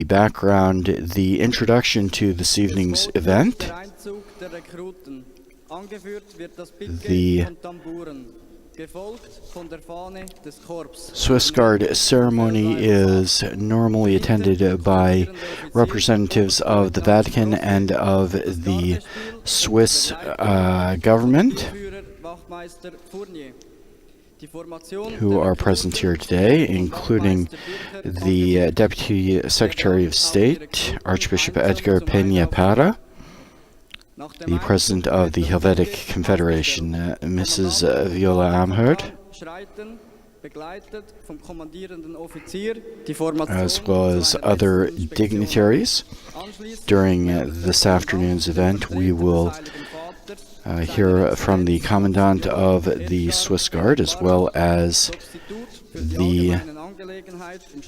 The background, the introduction to this evening's event. The Swiss Guard ceremony is normally attended by representatives of the Vatican and of the Swiss government, who are present here today, including the Deputy Secretary of State, Archbishop Edgar Peña Parra, the President of the Helvetic Confederation, Mrs. Viola Amherd, as well as other dignitaries. During this afternoon's event, we will hear from the Commandant of the Swiss Guard, as well as the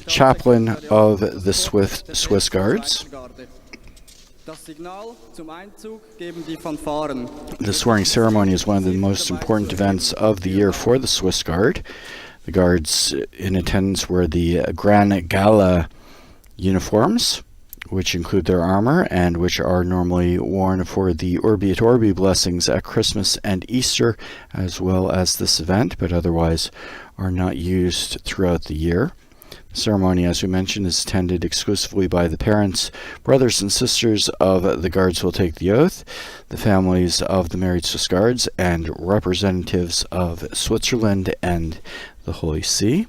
Chaplain of the Swiss Guards. The swearing ceremony is one of the most important events of the year for the Swiss Guard. The guards in attendance wear the Grand Gala uniforms, which include their armor and which are normally worn for the Urbi et Orbi blessings at Christmas and Easter, as well as this event, but otherwise are not used throughout the year. The ceremony, as we mentioned, is attended exclusively by the parents, brothers, and sisters of the guards who will take the oath, the families of the married Swiss Guards, and representatives of Switzerland and the Holy See.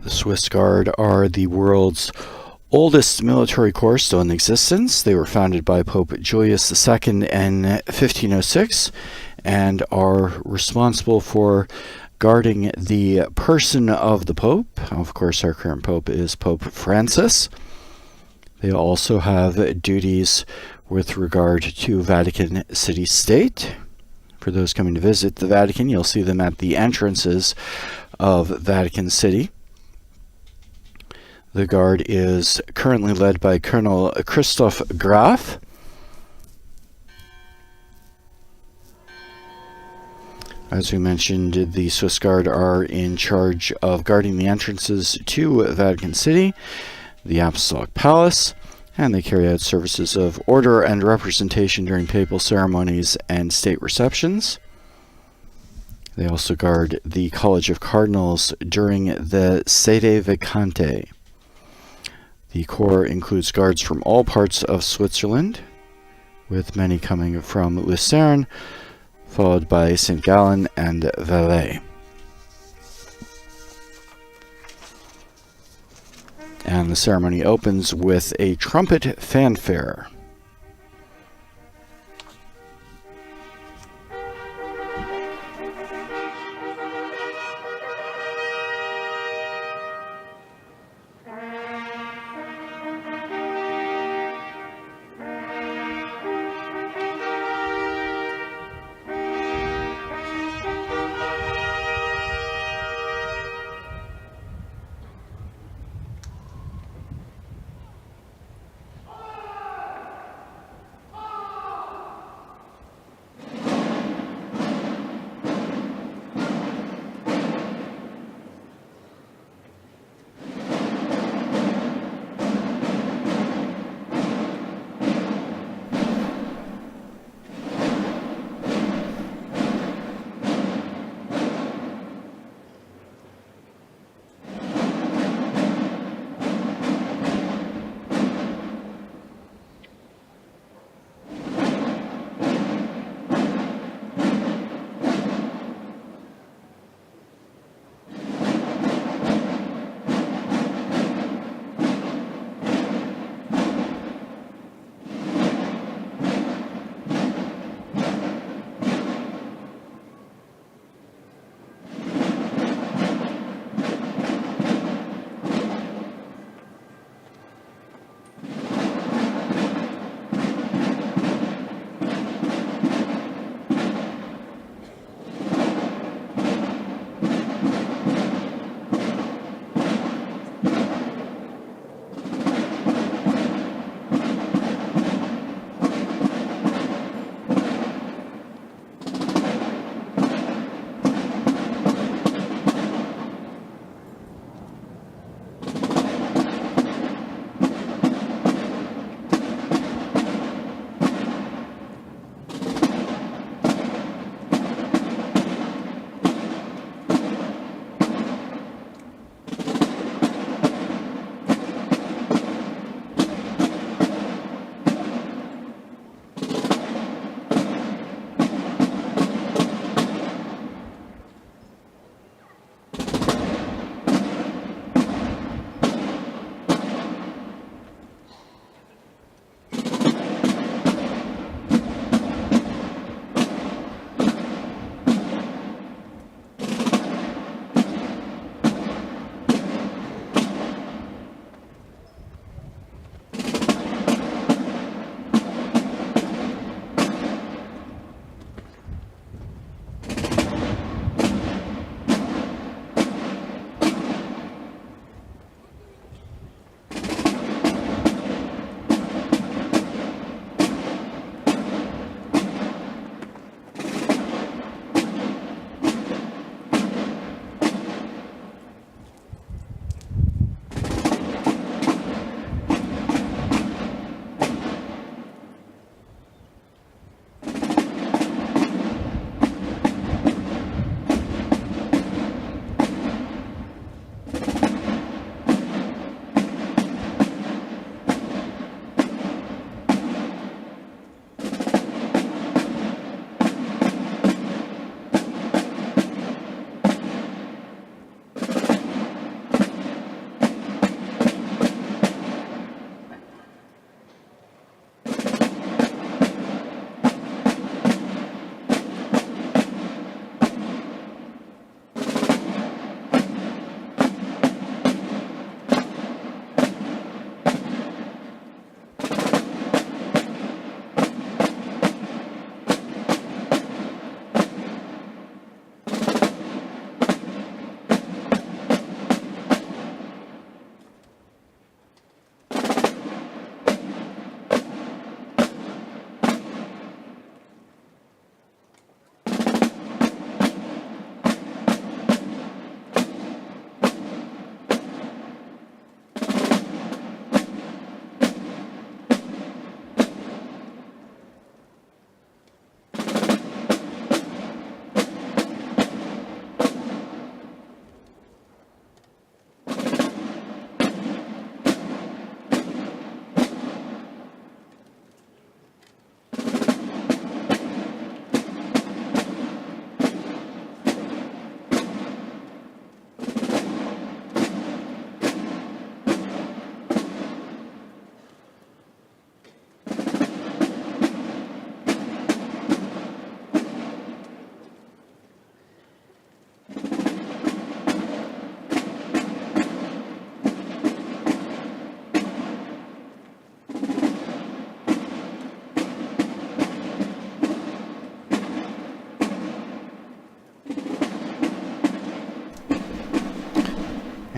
The Swiss Guard are the world's oldest military corps still in existence. They were founded by Pope Julius II in 1506 and are responsible for guarding the person of the Pope. Of course, our current Pope is Pope Francis. They also have duties with regard to Vatican City-State. For those coming to visit the Vatican, you'll see them at the entrances of Vatican City. The Guard is currently led by Colonel Christoph Graf. As we mentioned, the Swiss Guard are in charge of guarding the entrances to Vatican City, the Apostolic Palace, and they carry out services of order and representation during papal ceremonies and state receptions. They also guard the College of Cardinals during the Sede Vacante. The Corps includes guards from all parts of Switzerland, with many coming from Lucerne, followed by St. Gallen and Valais. And the ceremony opens with a trumpet fanfare.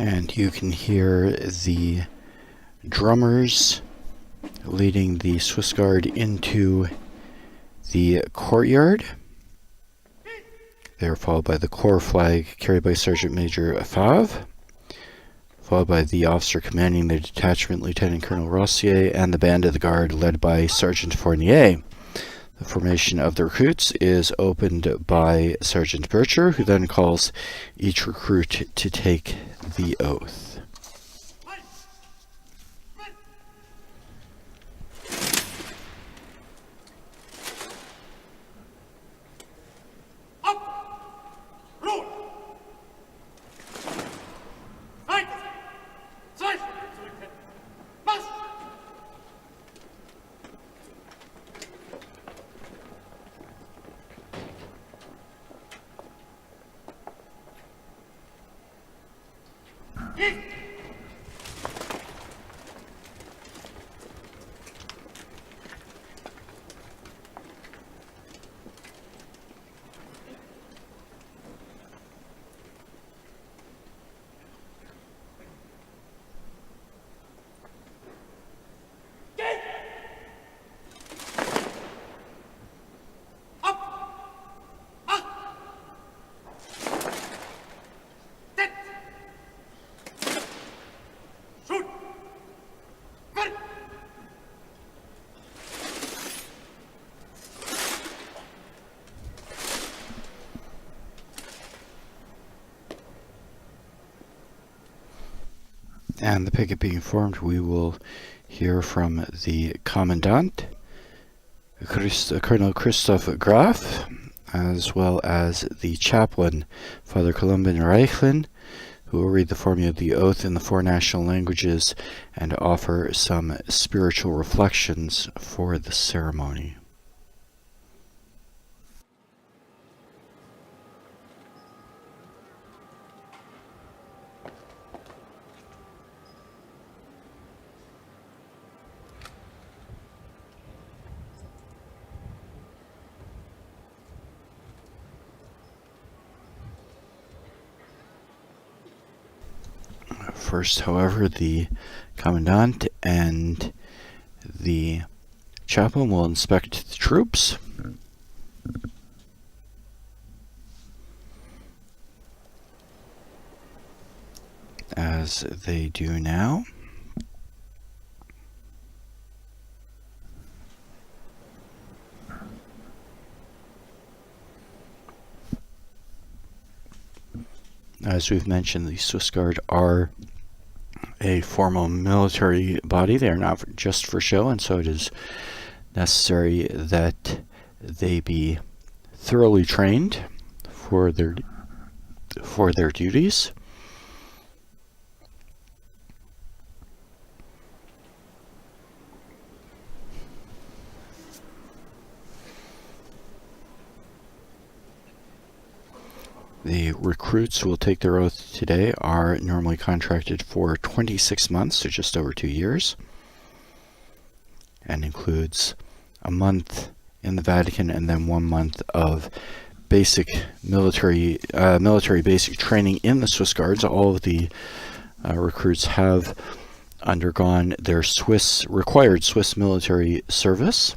And you can hear the drummers leading the Swiss Guard into the courtyard. They are followed by the Corps flag carried by Sergeant Major Favre, followed by the officer commanding the detachment, Lieutenant Colonel Rossier, and the band of the guard led by Sergeant Fournier. The formation of the recruits is opened by Sergeant Bircher, who then calls each recruit to take the oath. And the picket being formed, we will hear from the Commandant, Colonel Christoph Graf, as well as the Chaplain, Father Columban Reichlin, who will read the formula of the oath in the 4 national languages and offer some spiritual reflections for the ceremony. First, however, the Commandant and the Chaplain will inspect the troops. As they do now. As we've mentioned, the Swiss Guard are a formal military body. They are not just for show, and so it is necessary that they be thoroughly trained for their duties. The recruits who will take their oath today are normally contracted for 26 months, so just over 2 years, and includes a month in the Vatican and then 1 month of basic military basic training in the Swiss Guards. All of the recruits have undergone their required Swiss military service.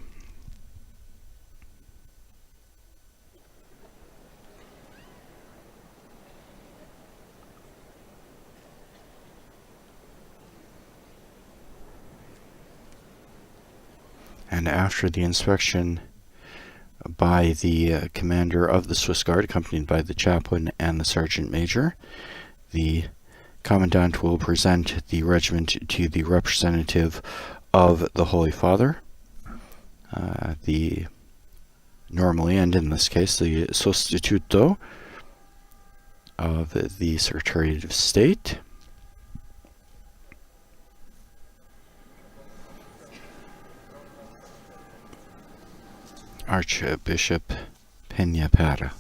And after the inspection by the commander of the Swiss Guard, accompanied by the chaplain and the sergeant major, the Commandant will present the regiment to the representative of the Holy Father, normally, and in this case, the Sostituto of the Secretariat of State. Archbishop Peñapara.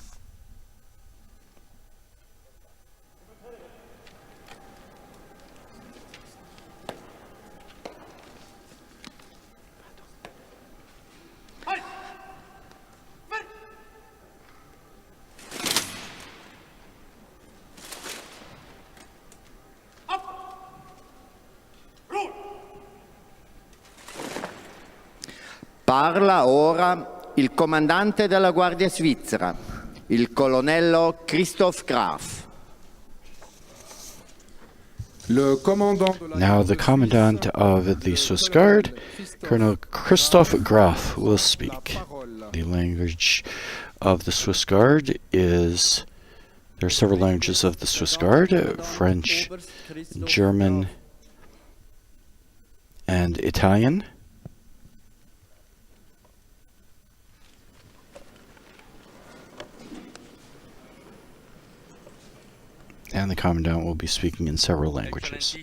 Parla ora il comandante della Guardia Svizzera, il colonnello Christoph Graf. Now the Commandant of the Swiss Guard, Colonel Christoph Graf, will speak. The language of the Swiss Guard is... There are several languages of the Swiss Guard: French, German, and Italian. And the Commandant will be speaking in several languages.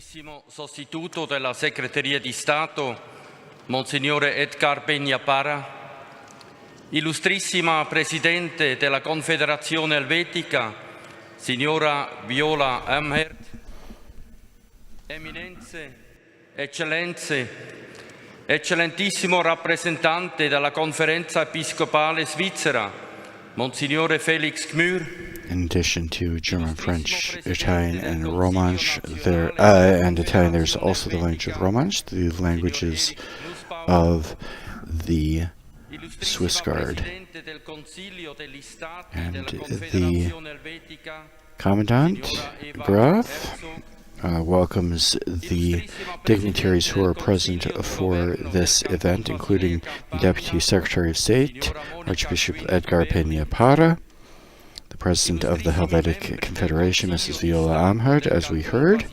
Sostituto della Segreteria di Stato, Monsignore Edgar Peña-Parra, Illustrissima Presidente della Confederazione Elvetica, Signora Viola Amherd, Eminenze, Eccellenze, Eccellentissimo Rappresentante della Conferenza Episcopale Svizzera, Monsignore Felix Gmür. In addition to German, French, Italian, and Romansh, there's also the language of Romansh, the languages of the Swiss Guard. And the Commandant Graf welcomes the dignitaries who are present for this event, including the Deputy Secretary of State, Archbishop Edgar Peña-Parra, the President of the Helvetic Confederation, Mrs. Viola Amherd, as we heard,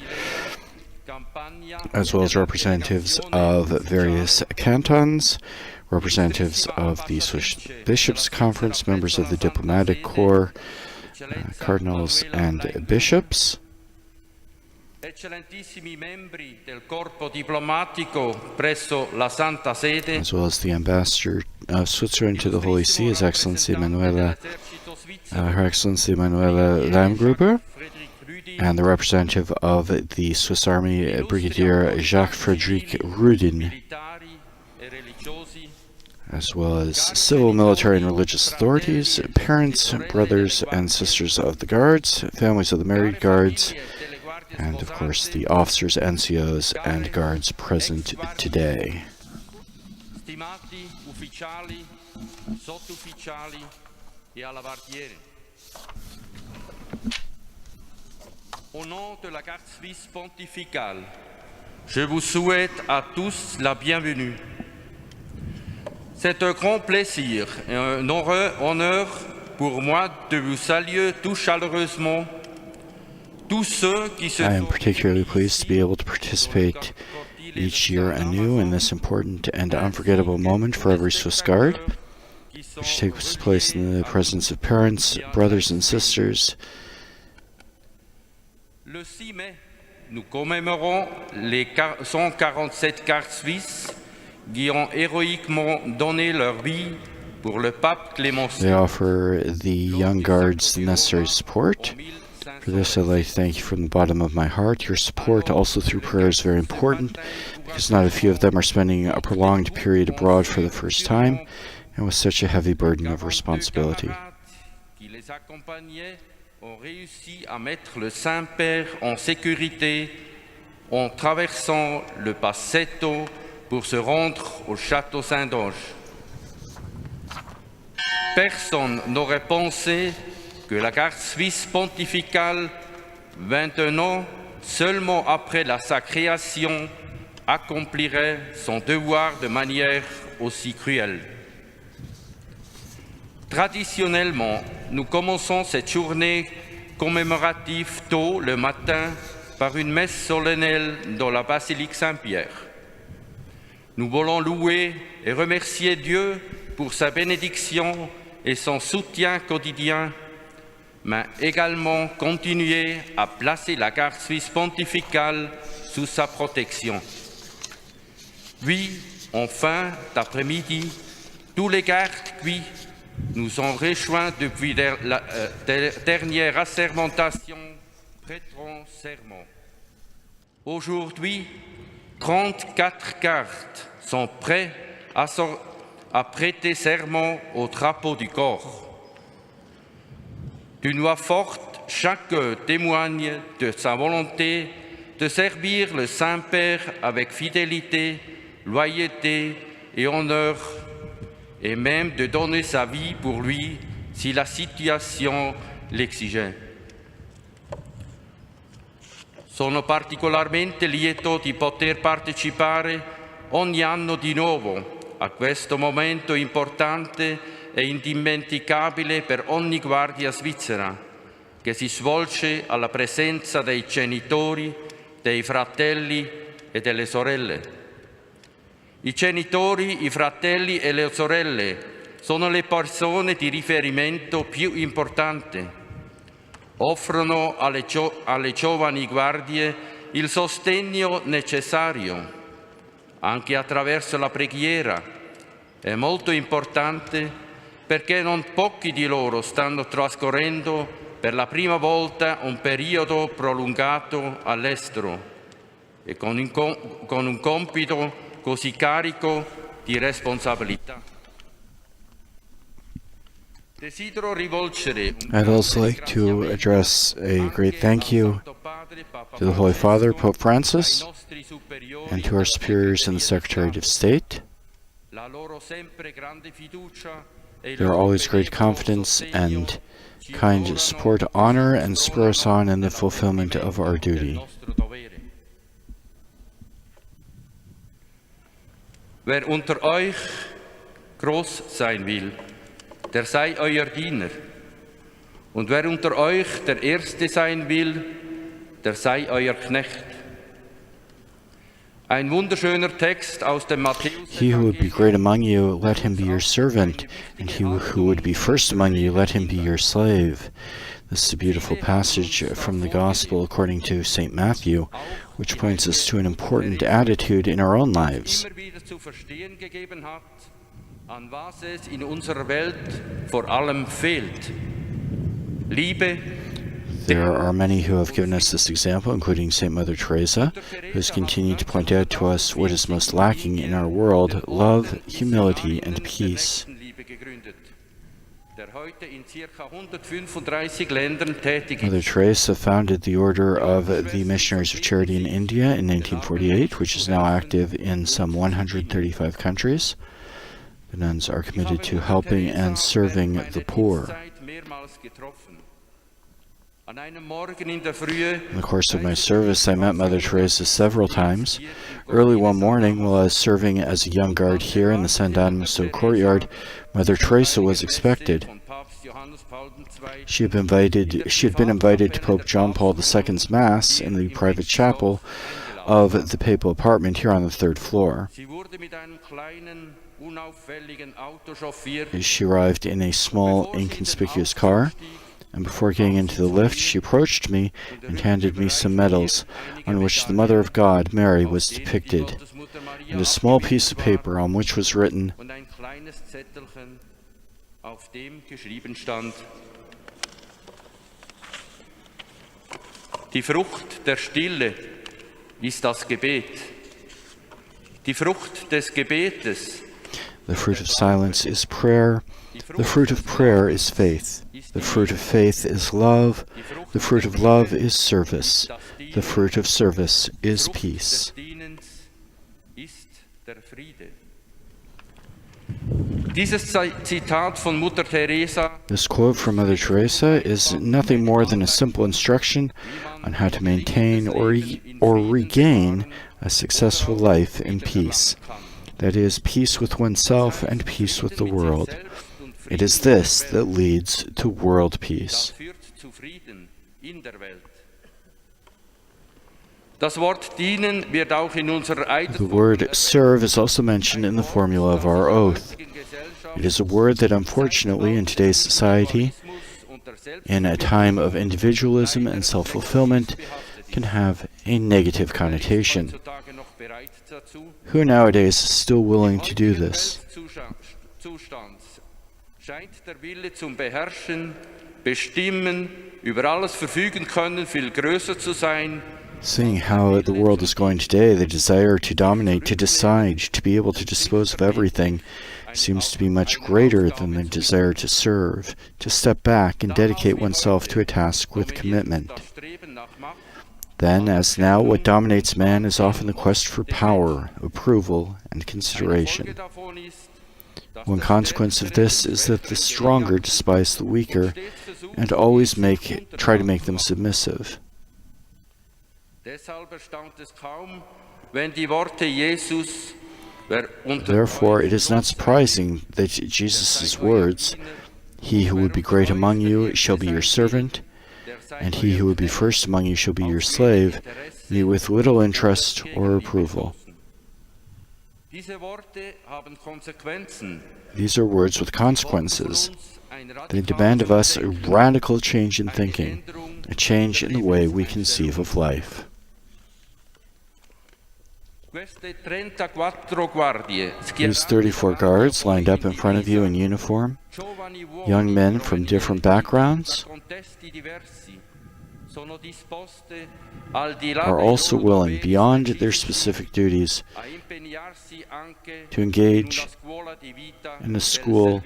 as well as representatives of various cantons, representatives of the Swiss Bishops' Conference, members of the Diplomatic Corps, cardinals and bishops, Eccellentissimi membri del corpo diplomatico presso la Santa Sede, as well as the ambassador of Switzerland to the Holy See, Her Excellency Manuela Lamgruber, and the representative of the Swiss Army, Brigadier Jacques-Frédéric Rudin, as well as civil, military, and religious authorities, parents, brothers, and sisters of the Guards, families of the married Guards, and of course the officers, NCOs, and Guards present today. Stimati ufficiali, sottufficiali e alabardieri. Au nom de la garde suisse pontificale, je vous souhaite à tous la bienvenue. C'est un grand plaisir et un honneur pour moi de vous saluer tout chaleureusement. I am particularly pleased to be able to participate each year anew in this important and unforgettable moment for every Swiss Guard, which takes place in the presence of parents, brothers and sisters. Le 6 mai, nous commémorons les 147 gardes suisses qui ont héroïquement donné leur vie pour le pape Clément VI. They offer the young guards the necessary support. For this, I'd like to thank you from the bottom of my heart. Your support, also through prayer, is very important, because not a few of them are spending a prolonged period abroad for the first time, and with such a heavy burden of responsibility. Ont réussi à mettre le Saint-Père en sécurité en traversant le Passetto pour se rendre au château Saint-Doge. Personne n'aurait pensé que la garde suisse pontificale, 21 ans seulement après sa création, accomplirait son devoir de manière aussi cruelle. Traditionnellement, nous commençons cette journée commémorative tôt le matin par une messe solennelle dans la basilique Saint-Pierre. Nous voulons louer et remercier Dieu pour sa bénédiction et son soutien quotidien, mais également continuer à placer la garde suisse pontificale sous sa protection. Puis, en fin d'après-midi, tous les gardes qui nous ont rejoints depuis la dernière assermentation prêteront serment. Aujourd'hui, 34 gardes sont prêts à prêter serment au drapeau du corps. D'une voix forte, chacun témoigne de sa volonté de servir le Saint-Père avec fidélité, loyauté et honneur et même de donner sa vie pour lui si la situation l'exigeait. Sono particolarmente lieto di poter partecipare ogni anno di nuovo a questo momento importante e indimenticabile per ogni guardia svizzera, che si svolge alla presenza dei genitori, dei fratelli e delle sorelle. I genitori, i fratelli e le sorelle sono le persone di riferimento più importanti. Offrono alle giovani guardie il sostegno necessario, anche attraverso la preghiera. È molto importante perché non pochi di loro stanno trascorrendo per la prima volta un periodo prolungato all'estero e con un compito così carico di responsabilità. I'd also like to address a great thank you to the Holy Father, Pope Francis, and to our superiors in the Secretariat of State. Their always great confidence and kind support honor and spur us on in the fulfillment of our duty. Wer unter euch groß sein will, der sei euer Diener. Und wer unter euch der Erste sein will, der sei euer Knecht. Ein wunderschöner Text aus dem Matthäus. He who would be great among you, let him be your servant, and he who would be first among you, let him be your slave. This is a beautiful passage from the Gospel according to St. Matthew, which points us to an important attitude in our own lives. An was es in unserer Welt vor allem fehlt. Liebe. There are many who have given us this example, including St. Mother Teresa, who has continued to point out to us what is most lacking in our world: love, humility, and peace. Mother Teresa founded the Order of the Missionaries of Charity in India in 1948, which is now active in some 135 countries. The nuns are committed to helping and serving the poor. In the course of my service, I met Mother Teresa several times. Early one morning, while I was serving as a young guard here in the San Damasus Courtyard, Mother Teresa was expected. She had been invited to Pope John Paul II's Mass in the private chapel of the papal apartment here on the third floor. She arrived in a small, inconspicuous car, and before getting into the lift, she approached me and handed me some medals on which the Mother of God, Mary, was depicted, and a small piece of paper on which was written, Die Frucht der Stille ist das Gebet. Die Frucht des Gebetes. The fruit of silence is prayer. The fruit of prayer is faith. The fruit of faith is love. The fruit of love is service. The fruit of service is peace. Dieses Zitat von Mutter Teresa. This quote from Mother Teresa is nothing more than a simple instruction on how to maintain or regain a successful life in peace. That is, peace with oneself and peace with the world. It is this that leads to world peace. Das Wort dienen wird auch in unserer The word serve is also mentioned in the formula of our oath. It is a word that unfortunately in today's society, in a time of individualism and self-fulfillment, can have a negative connotation. Who nowadays is still willing to do this? Scheint der Wille zum Beherrschen, Bestimmen, über alles verfügen können, viel größer zu sein. Seeing how the world is going today, the desire to dominate, to decide, to be able to dispose of everything, seems to be much greater than the desire to serve, to step back and dedicate oneself to a task with commitment. Then, as now, what dominates man is often the quest for power, approval, and consideration. One consequence of this is that the stronger despise the weaker and always try to make them submissive. Therefore, it is not surprising that Jesus' words, "He who would be great among you shall be your servant, and he who would be first among you shall be your slave," meet with little interest or approval. These are words with consequences. They demand of us a radical change in thinking, a change in the way we conceive of life. These 34 guards lined up in front of you in uniform, young men from different backgrounds, are also willing, beyond their specific duties, to engage in the school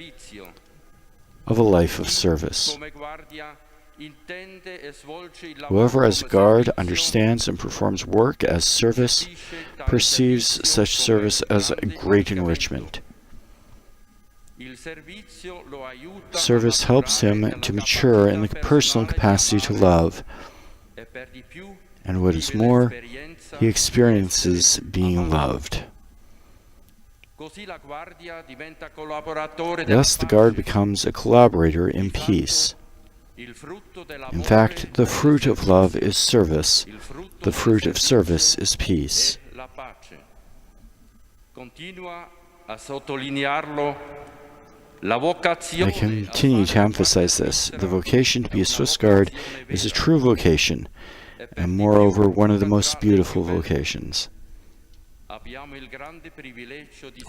of a life of service. Whoever as a guard understands and performs work as service perceives such service as a great enrichment. Service helps him to mature in the personal capacity to love, and what is more, he experiences being loved. Thus, the guard becomes a collaborator in peace. In fact, the fruit of love is service. The fruit of service is peace. I continue to emphasize this. The vocation to be a Swiss Guard is a true vocation, and moreover, one of the most beautiful vocations. We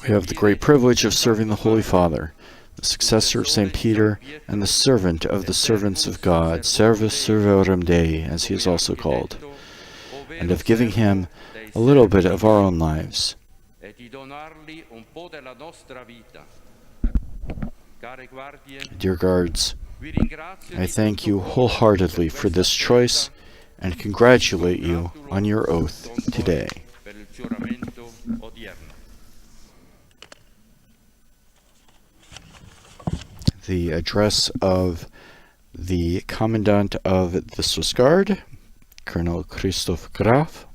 have the great privilege of serving the Holy Father, the successor of St. Peter, and the servant of the servants of God, Servus Servorum Dei, as he is also called, and of giving him a little bit of our own lives. Dear guards, I thank you wholeheartedly for this choice and congratulate you on your oath today. The address of the Commandant of the Swiss Guard, Colonel Christoph Graf,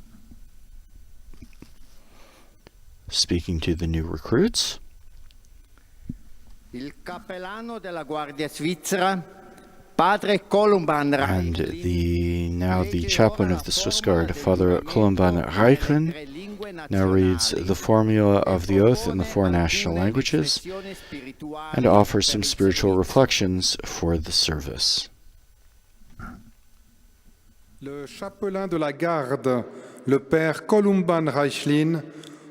speaking to the new recruits. Il cappellano della Guardia Svizzera, Padre Columban And the chaplain of the Swiss Guard, Father Columban Reichen, now reads the formula of the oath in the 4 national languages and offers some spiritual reflections for the service. Le chapelain de la garde, le Père Columban Reichen,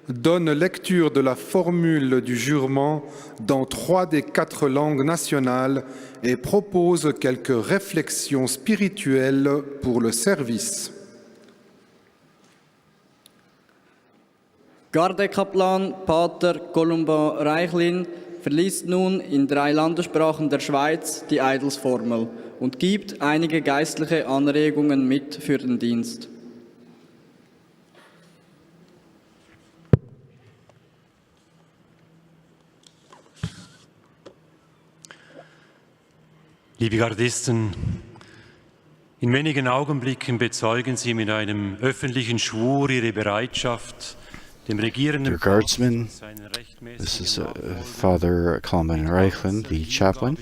donne lecture de la formule du jurement dans 3 des 4 langues nationales et propose quelques réflexions spirituelles pour le service. Gardekaplan Pater Columban Reichlin verliest nun in 3 Landessprachen der Schweiz die Eidelsformel und gibt einige geistliche Anregungen mit für den Dienst. Liebe Gardisten, in wenigen Augenblicken bezeugen Sie mit einem öffentlichen Schwur Ihre Bereitschaft, dem regierenden Dear guardsmen, this is Father Columban Reichen, the chaplain,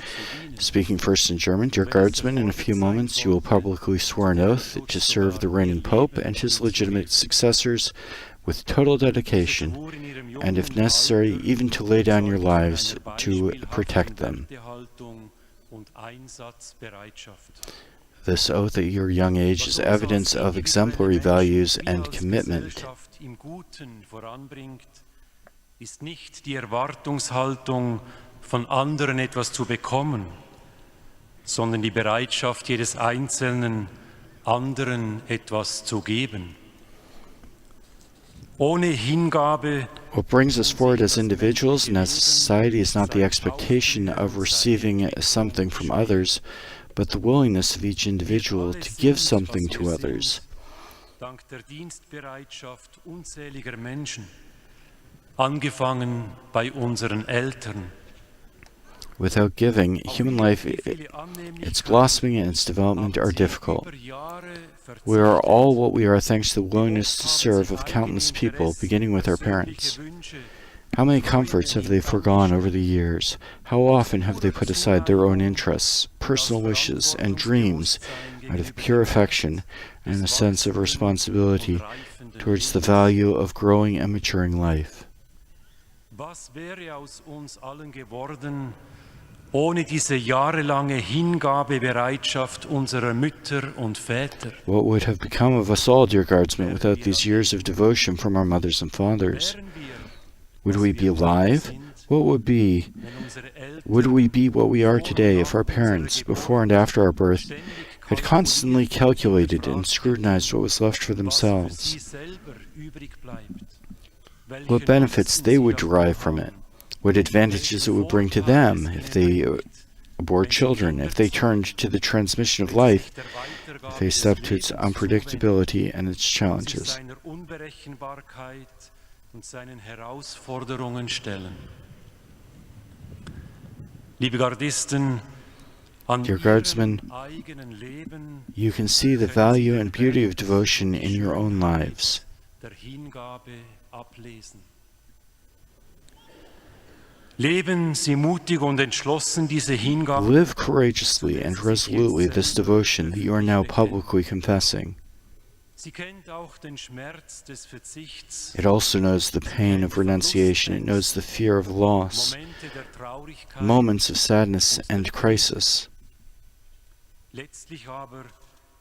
speaking first in German. Dear guardsmen, in a few moments you will publicly swear an oath to serve the reigning Pope and his legitimate successors with total dedication, and if necessary, even to lay down your lives to protect them. This oath at your young age is evidence of exemplary values and commitment. Ist nicht die Erwartungshaltung, von anderen etwas zu bekommen, sondern die Bereitschaft jedes Einzelnen, anderen etwas zu geben. Ohne Hingabe. What brings us forward as individuals and as a society is not the expectation of receiving something from others, but the willingness of each individual to give something to others. Dank der Dienstbereitschaft unzähliger Menschen angefangen bei unseren Eltern. Without giving, human life, its blossoming and its development are difficult. We are all what we are thanks to the willingness to serve of countless people, beginning with our parents. How many comforts have they foregone over the years? How often have they put aside their own interests, personal wishes, and dreams out of pure affection and a sense of responsibility towards the value of growing and maturing life? Was wäre aus uns allen geworden, ohne diese jahrelange Hingabebereitschaft unserer Mütter und Väter? What would have become of us all, dear guardsmen, without these years of devotion from our mothers and fathers? Would we be alive? Would we be what we are today if our parents, before and after our birth, had constantly calculated and scrutinized what was left for themselves? What benefits they would derive from it? What advantages it would bring to them if they bore children, if they turned to the transmission of life, faced up to its unpredictability and its challenges. Und seinen Herausforderungen stellen. Liebe Gardisten, an Dear guardsmen, ihrem eigenen Leben you can see the value and beauty of devotion in your own lives. der Hingabe ablesen. Leben Sie mutig und entschlossen diese Hingabe. Live courageously and resolutely this devotion that you are now publicly confessing. Sie kennt auch den Schmerz des Verzichts, It also knows the pain of renunciation. It knows the fear of loss, Momente der Traurigkeit. moments of sadness and crisis. Letztlich aber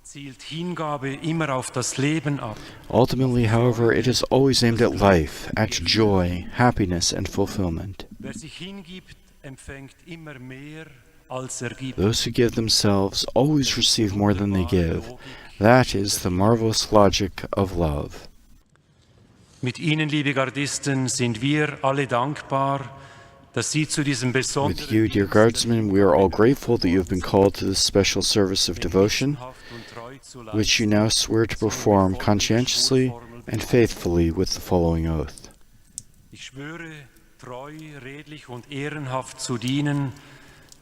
zielt Hingabe immer auf das Leben ab. Ultimately, however, it is always aimed at life, at joy, happiness, and fulfillment. Wer sich hingibt, empfängt immer mehr, als er gibt. Those who give themselves always receive more than they give. That is the marvelous logic of love. Mit Ihnen, liebe Gardisten, sind wir alle dankbar, dass Sie zu diesem With besonderen you, dear guardsmen, we are all grateful that you have been called to this special service of devotion, which you now swear to perform conscientiously and faithfully with the following oath. Ich schwöre, treu, redlich und ehrenhaft zu dienen,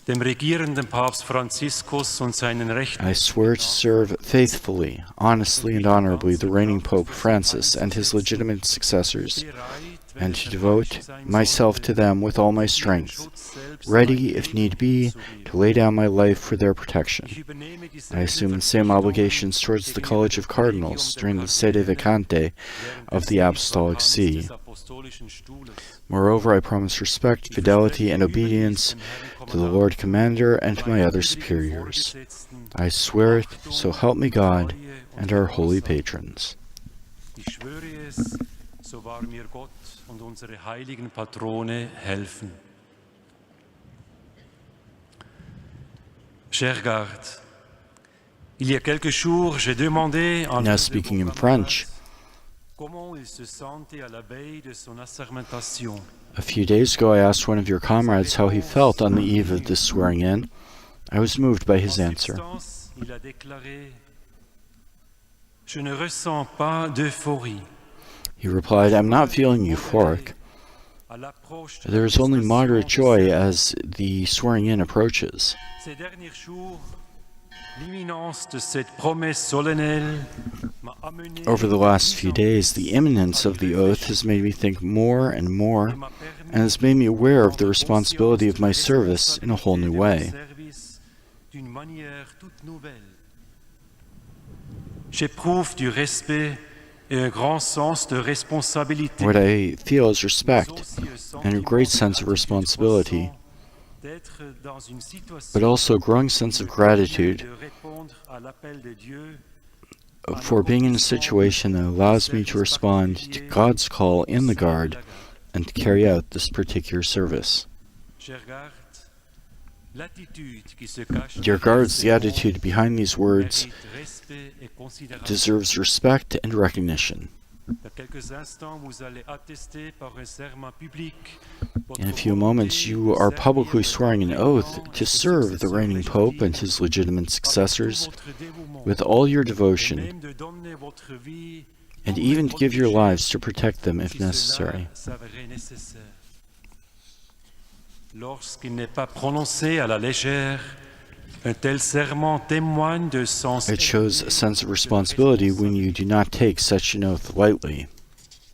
dem regierenden Papst Franziskus und seinen Rechten. I swear to serve faithfully, honestly, and honorably the reigning Pope Francis and his legitimate successors, and to devote myself to them with all my strength, ready, if need be, to lay down my life for their protection. I assume the same obligations towards the College of Cardinals during the sede vacante of the Apostolic See. Moreover, I promise respect, fidelity, and obedience to the Lord Commander and to my other superiors. I swear it, so help me God and our holy patrons. Ich schwöre es, so wahr mir Gott und unsere heiligen Patrone helfen. Cher garde, il y a quelques jours, j'ai demandé à Now speaking in French, comment il se sentait à la veille de son assermentation. a few days ago I asked one of your comrades how he felt on the eve of this swearing-in. I was moved by his answer. Il a déclaré, je ne ressens pas d'euphorie. He replied, I'm not feeling euphoric. À l'approche de There is only moderate joy as the swearing-in approaches. ces derniers jours, l'imminence de cette promesse solennelle m'a amené Over the last few days, the imminence of the oath has made me think more and more, and has made me aware of the responsibility of my service in a whole new way. service d'une manière toute nouvelle. J'éprouve du respect et un grand sens de responsabilité. What I feel is respect and a great sense of responsibility, D'être dans une situation but also a growing sense of gratitude de répondre à l'appel de Dieu for being in a situation that allows me to respond to God's call in the Guard and to carry out this particular service. Cher garde, l'attitude qui se cache Dear guards, the attitude behind these words mérite respect et considération. deserves respect and recognition. Dans quelques instants, vous allez attester par un serment public In a few moments, you are publicly swearing an oath to serve the reigning Pope and his legitimate successors with all your devotion, même de donner votre vie and even to give your lives to protect them if necessary. Lorsqu'il n'est pas prononcé à la légère, un tel serment témoigne de sens. It shows a sense of responsibility when you do not take such an oath lightly.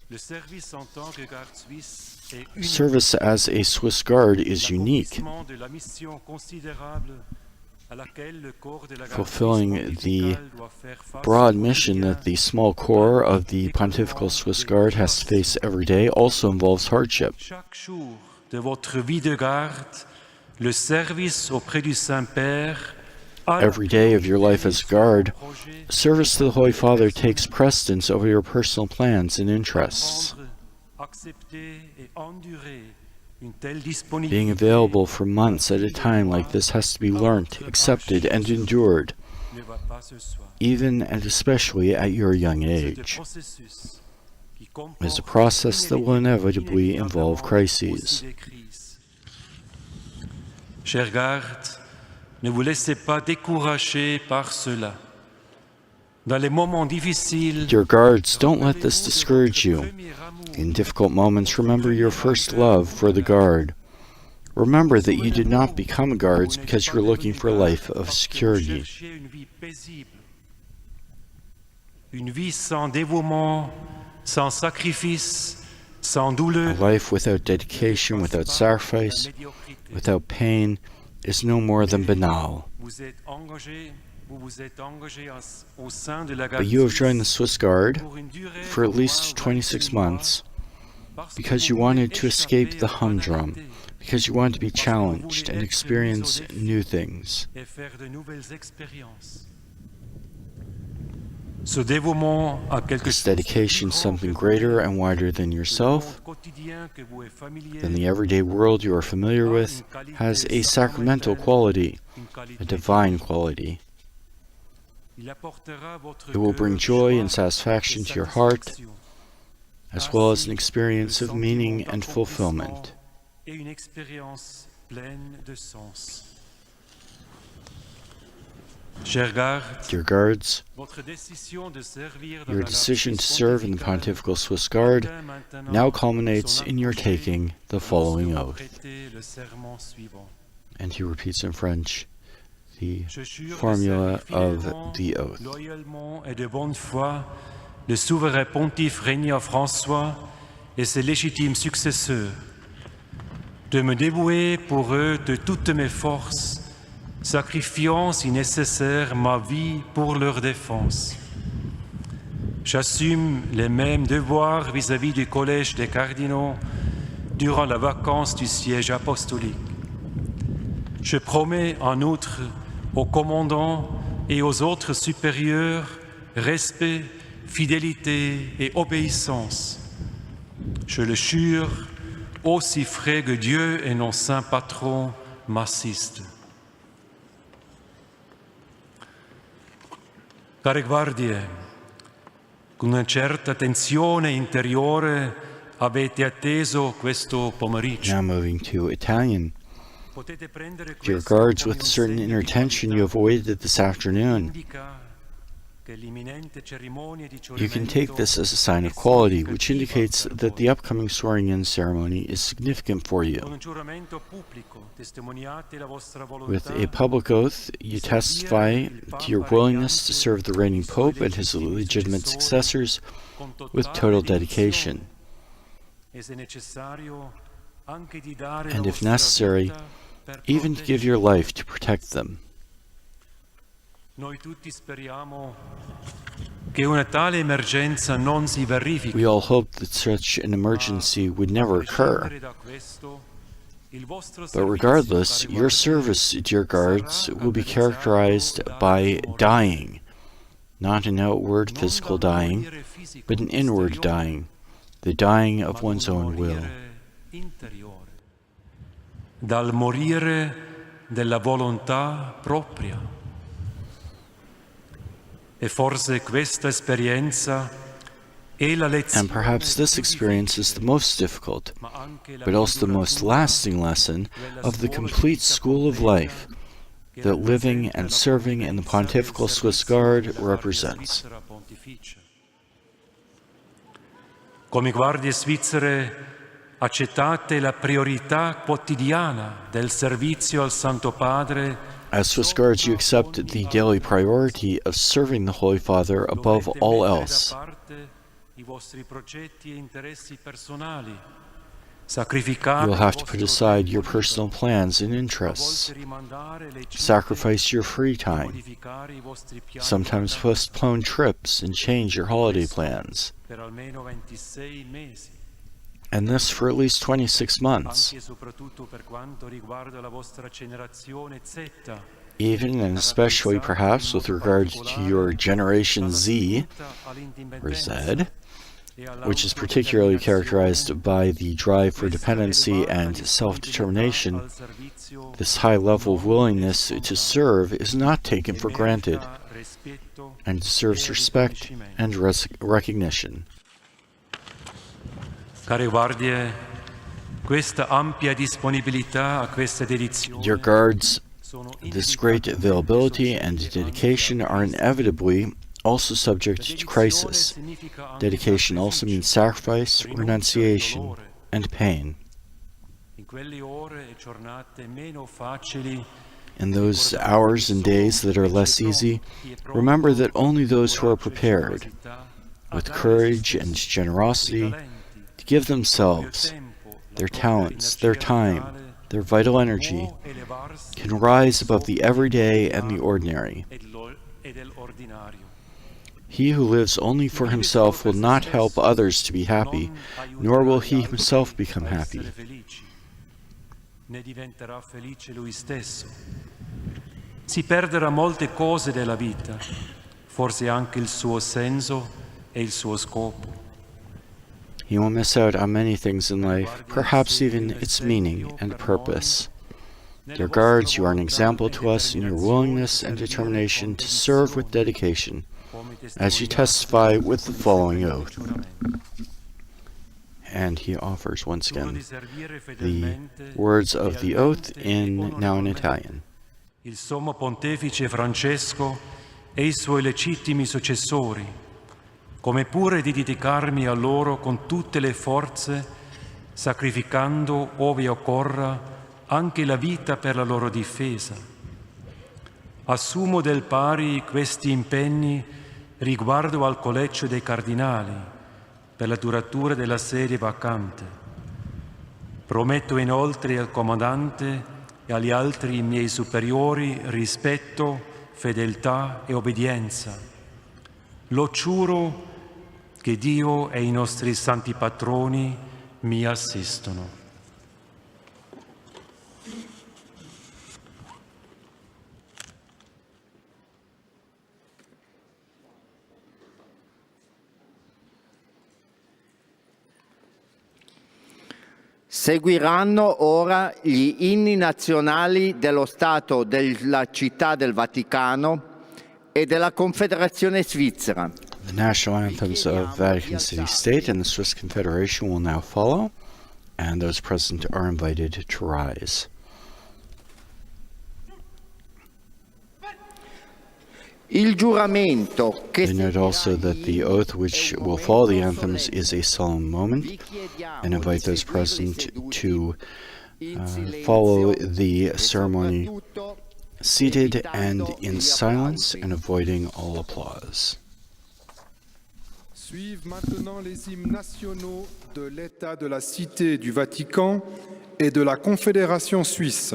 Le service en tant que garde suisse est unique. Service as a Swiss Guard is unique, L'accomplissement de la mission considérable à laquelle le corps de la garde fulfilling suisse the pontificale doit faire face broad au mission quotidien. that the small corps of the Pontifical Swiss Guard has to face every day also involves hardship. Chaque jour de votre vie de garde, le service auprès du Saint-Père, Every day of your life as a guard, service to the Holy Father takes precedence over your personal plans and interests. accepter et endurer une telle Being disponibilité available for months at a time like this has to be learnt, accepted, and endured, ne va pas se soir. even and especially at your young C'est un age. processus qui It's a comporte process that will inevitably involve crises. aussi des crises. Chers gardes, ne vous laissez pas décourager par cela. Dans les moments difficiles, Dear guards, don't let this discourage you. premier amour, In difficult moments, remember your first love for the guard. Remember that you did not become guards because you're looking for a life of security. cherchez une vie paisible, une vie sans dévouement, sans sacrifice, sans A douleur. life without dedication, without sacrifice, La médiocrité. without pain is no more than banal. Vous vous êtes engagé au sein de la But you have joined the Swiss Guard pour une durée for at least 26 months because you wanted to escape the humdrum, because you wanted to be challenged and experience new things. et faire de nouvelles expériences. Ce dévouement à quelque This chose de dedication, plus grand something que greater and wider than le yourself, monde quotidien que vous êtes familier, than the everyday world you are familiar with, has a sacramental quality, une qualité a divine quality. Il apportera votre It will bring cœur joy joie and satisfaction et to your heart, satisfaction, as well as an ainsi experience le of meaning sentiment and fulfillment. d'accomplissement et une expérience pleine de sens. Chers gardes, Dear guards, votre décision de servir dans your la decision to garde serve in the pontificale Pontifical Swiss Guard atteint maintenant now culminates son in your apogée taking the lorsque following vous oath. prêtez le serment suivant. And he repeats in French the Je jure de formula servir of fidèlement, the oath. loyalement et de bonne foi le souverain pontife régnant François et ses légitimes successeurs, de me dévouer pour eux de toutes mes forces, sacrifiant si nécessaire ma vie pour leur défense. J'assume les mêmes devoirs vis-à-vis du collège des cardinaux durant la vacance du siège apostolique. Je promets en outre au commandant et aux autres supérieurs respect, fidélité et obéissance. Je le jure, aussi vrai que Dieu et non saint patron m'assistent. Care guardie, con una certa tensione interiore avete atteso questo pomeriggio. Now moving to Italian. Potete prendere Dear questo guards, come with a un certain segno di inner tension you have qualità. waited this afternoon. Indica che l'imminente cerimonia di You can take giuramento this as a sign of è quality, which significativa indicates per that voi. the upcoming swearing-in ceremony is significant for Con you. un giuramento pubblico testimoniate la vostra With volontà a public oath, you testify to your willingness to serve the reigning Pope and his legitimate successors con totale with total dedizione, dedication, e se necessario anche di dare and la if vostra necessary, vita per even to give your life to protect them. Noi tutti speriamo che una tale emergenza non si verifichi. We all hope that such an emergency would never occur. prescindere da questo, il vostro But servizio, regardless, cari your guardie, service, dear guards, will be characterized by dying, not an outward non physical dal dying, morire fisico but an inward esteriore, dying, the dying of ma one's dal own will. morire interiore, dal morire della volontà propria. E forse questa esperienza è la lezione, And perhaps this experience is the most difficult, ma anche la but also the most misuratura lasting lesson of the complete school of life che that living rappresenta and la serving in the competenza del Pontifical Swiss servizio Guard della Guardia represents. Svizzera Pontificia. Come guardie svizzere accettate la priorità quotidiana del servizio al Santo Padre. As Swiss Guards, you accept the daily priority of serving the Holy Father above all else. I vostri progetti e interessi personali. You'll have to put aside your personal plans and interests, sacrifice your free time, sometimes postpone trips and change your holiday plans, and this for at least 26 months. Even and especially perhaps with regard to your Generation Z, or Z, which is particularly characterized by the drive for dependency and self-determination, this high level of willingness to serve is not taken for granted and deserves respect and recognition. Care guardie, questa ampia disponibilità a questa dedizione. Dear guards, this great availability and dedication are inevitably also subject to crisis. Dedication also means sacrifice, renunciation, and pain. In those hours and days that are less easy, remember that only those who are prepared, with courage and generosity, to give themselves, their talents, their time, their vital energy, can rise above the everyday and the ordinary. He who lives only for himself will not help others to be happy, nor will he himself become happy. Si perderà molte cose della vita, forse anche il suo senso e il suo scopo. He will miss out on many things in life, perhaps even its meaning and purpose. Dear guards, you are an example to us in your willingness and determination to serve with dedication, as you testify with the following oath. And he offers once again the words of the oath now in Italian. Il Sommo Pontefice Francesco e i suoi legittimi successori, come pure di dedicarmi a loro con tutte le forze, sacrificando, ove occorra, anche la vita per la loro difesa. Assumo del pari questi impegni riguardo al Collegio dei Cardinali per la duratura della sede vacante. Prometto inoltre al Comandante e agli altri miei superiori rispetto, fedeltà e obbedienza. Lo giuro che Dio e i nostri santi patroni mi assistono. Seguiranno ora gli inni nazionali dello Stato della Città del Vaticano e della Confederazione Svizzera. The national anthems of Vatican City State and the Swiss Confederation will now follow, and those present are invited to rise. Il giuramento che They note also that the oath which will follow the anthems is a solemn moment, and invite those present to follow the ceremony seated and in silence and avoiding all applause. Suivent maintenant les hymnes nationaux de l'État de la Cité du Vatican et de la Confédération suisse.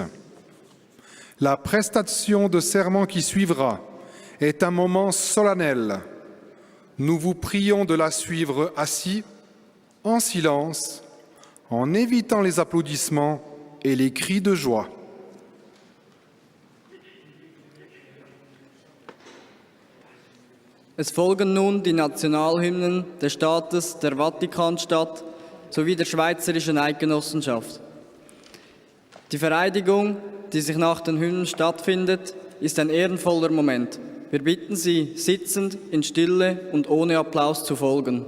La prestation de serment qui suivra est un moment solennel. Nous vous prions de la suivre assis, en silence, en évitant les applaudissements et les cris de joie. Es folgen nun die Nationalhymnen des Staates der Vatikanstadt sowie der Schweizerischen Eidgenossenschaft. Die Vereidigung, die sich nach den Hymnen stattfindet, ist ein ehrenvoller Moment. Wir bitten Sie, sitzend, in Stille und ohne Applaus zu folgen.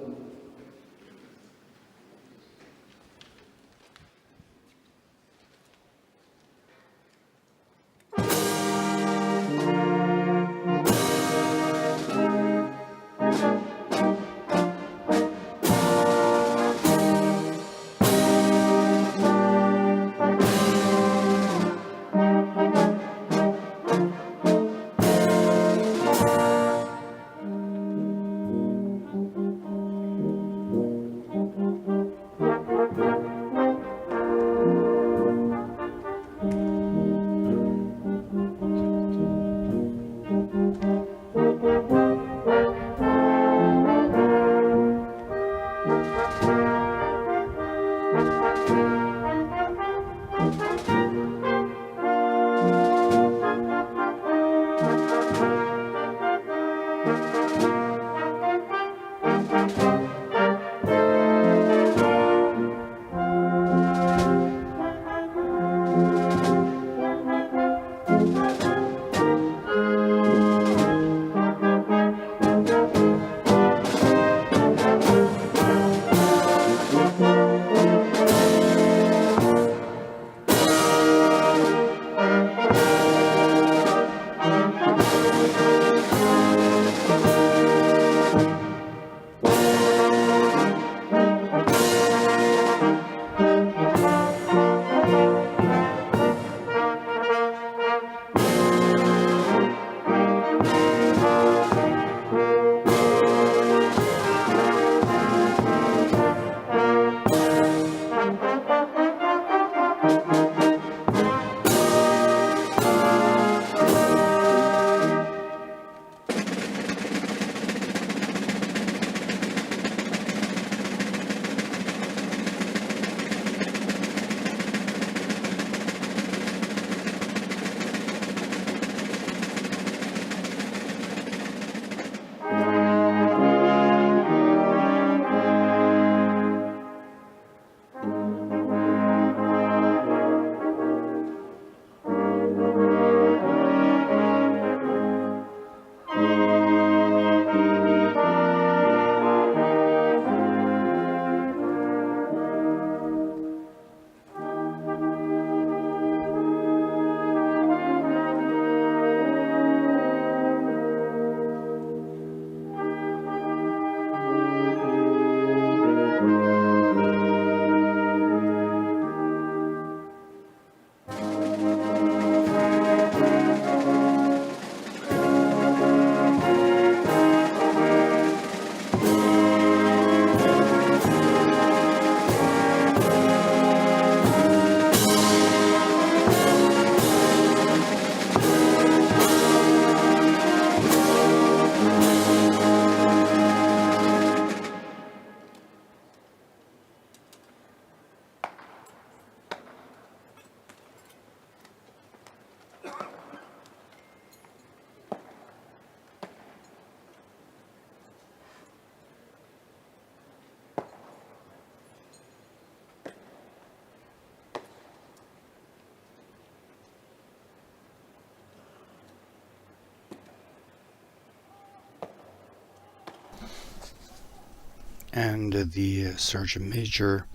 And the Sergeant Major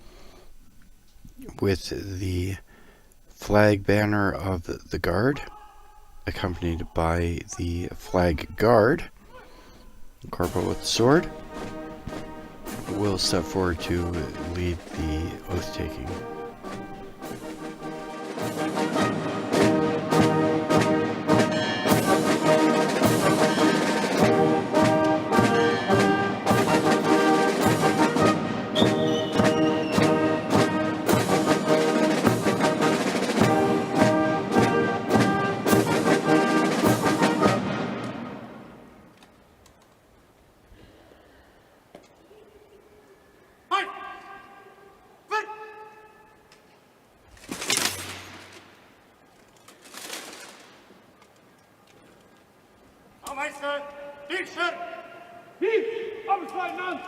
with the flag banner of the Guard, accompanied by the Flag Guard, Corporal with the sword, will step forward to lead the oath-taking. Meister, Hilfe! Hieb! Auf den Leutnant!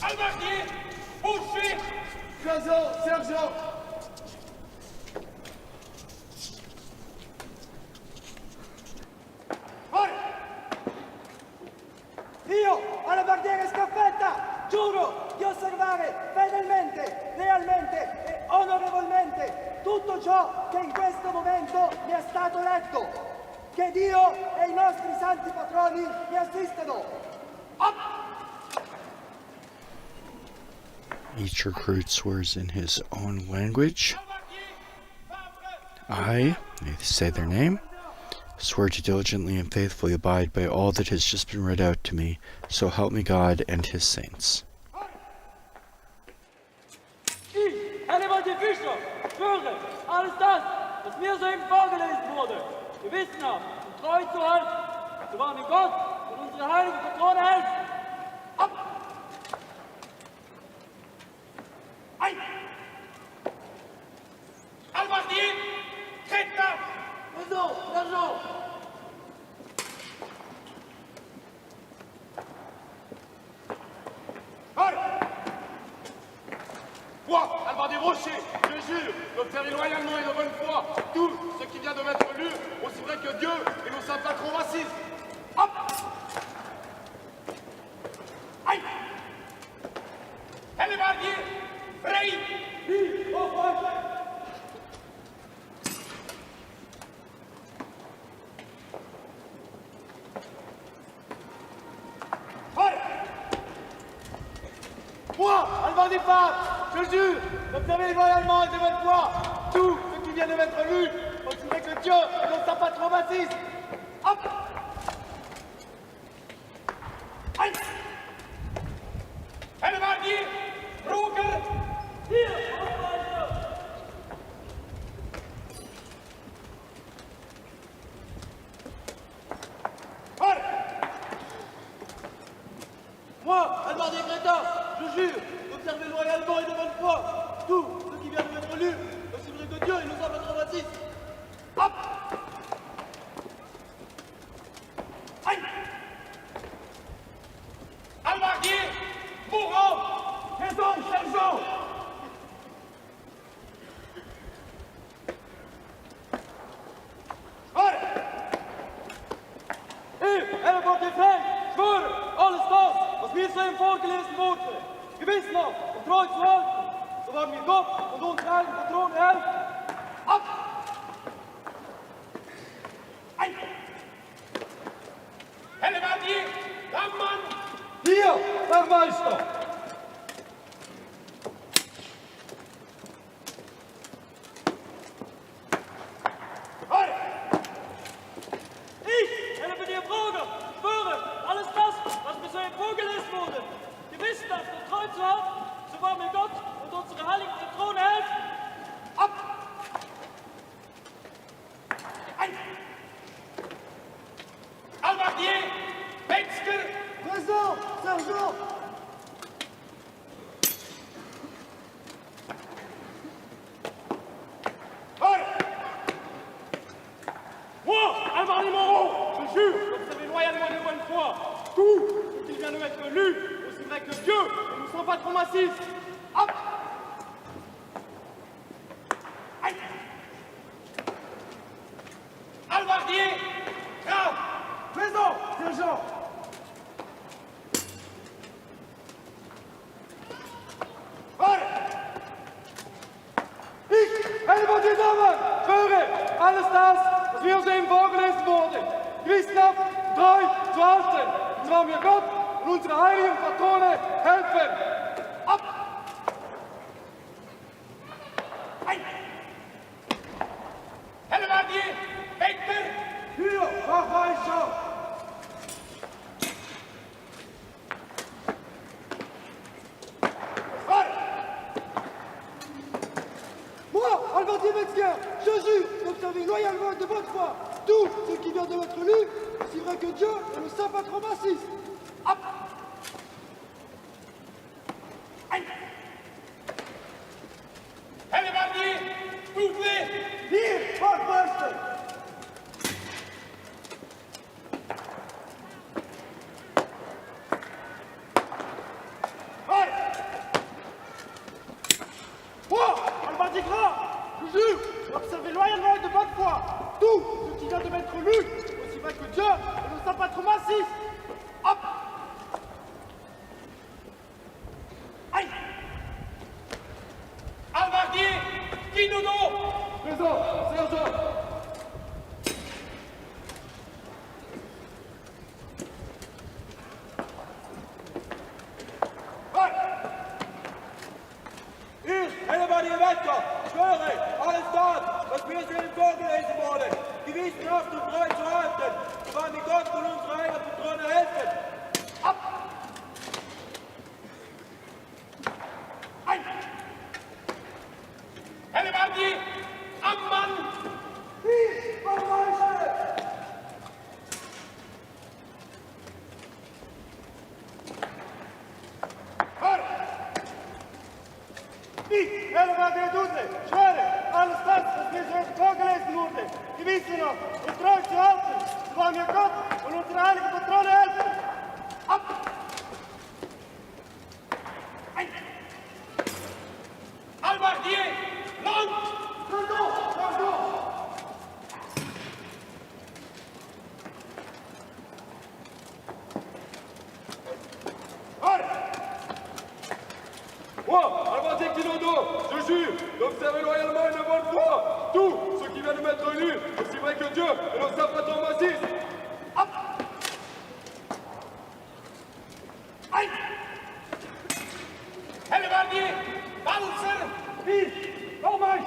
Albardier, Boucher, Sergent. Io, alla bandiera scaffetta, giuro di osservare fedelmente, lealmente e onorevolmente tutto ciò che in questo momento mi è stato letto. Che Dio e i nostri santi patroni mi assistano. Each recruit swears in his own language. I, they say their name, swear to diligently and faithfully abide by all that has just been read out to me, so help me God and his saints. Ich, Hannibal die Fischer, schwöre, alles das, was mir soeben vorgelesen wurde, gewissenhaft und treu zu halten, so wahr mir Gott und unsere heilige Patrone helfen. Albardier, tritt ab! Sergent. Moi, Albardier Rocher, je jure d'observer loyalement et de bonne foi tout ce qui vient de m'être lu, aussi vrai que Dieu et nos saints patrons m'assistent. Hop! Aïe! Albardier, Rey! Moi, Albardier Fab, je jure d'observer loyalement et de bonne foi tout ce qui vient de m'être lu, aussi vrai que Dieu et nos saints patrons m'assistent. Hop! Aïe! Albardier, Ruger! Moi, Albardier Crétin, je jure d'observer loyalement et de bonne foi tout ce qui vient de m'être lu, aussi vrai que Dieu et nos saints patrons m'assistent. Hop! Aïe! Albardier, mourant! Raison, sergent! Albardier Frank, schwöre, alles das, was mir soeben vorgelesen wurde, gewissenhaft und treu zu halten, so wahr mir Gott und unsere heiligen Patrone helfen. Ab! Ein! Hellebardier, Langmann! Hier, Herr Meister! Ich, Hellebardier Brauger, schwöre, alles das, was mir soeben vorgelesen wurde, gewissenhaft und treu zu halten, so wahr mir Gott und unsere heiligen Patrone helfen. Ab! Ein! Albardier, Metzger! Présent, sergent! Moi, Albardier Moreau, je jure d'observer loyalement et de bonne foi tout ce qui vient de m'être lu, aussi vrai que Dieu et nous sommes patrons m'assistent. Hop! Aïe! Albardier, grave! Présent, sergent! Ich, Hellebardier Damen, schwöre, alles das, was mir soeben vorgelesen wurde, gewissenhaft und treu zu halten, so wahr mir Gott und unsere heiligen Patrone helfen. Ab! Ein! Hellebardier, Becker! Hier, Herr Meister! Moi, Albardier Metzger, je jure d'observer loyalement et de bonne foi tout ce qui vient de m'être lu, si vrai que Dieu et le saint patron m'assistent. Ab! Ein! Hellebardier, doublé! Hier, Herr Meister! EWTN, schwöre, alles das, was mir soeben vorgelesen wurde, gewissenhaft und treu zu halten, so wahr mir Gott und unsere heiligen Patrone helfen. Ab! Ein! Albardier, Land! Pardon! Moi, Albardier Quinondo, je jure d'observer loyalement et de bonne foi tout ce qui vient de m'être lu, aussi vrai que Dieu et nos saints patrons m'assistent. Ab! Ein! Hellebardier, Panzer, Wies, Vormarsch!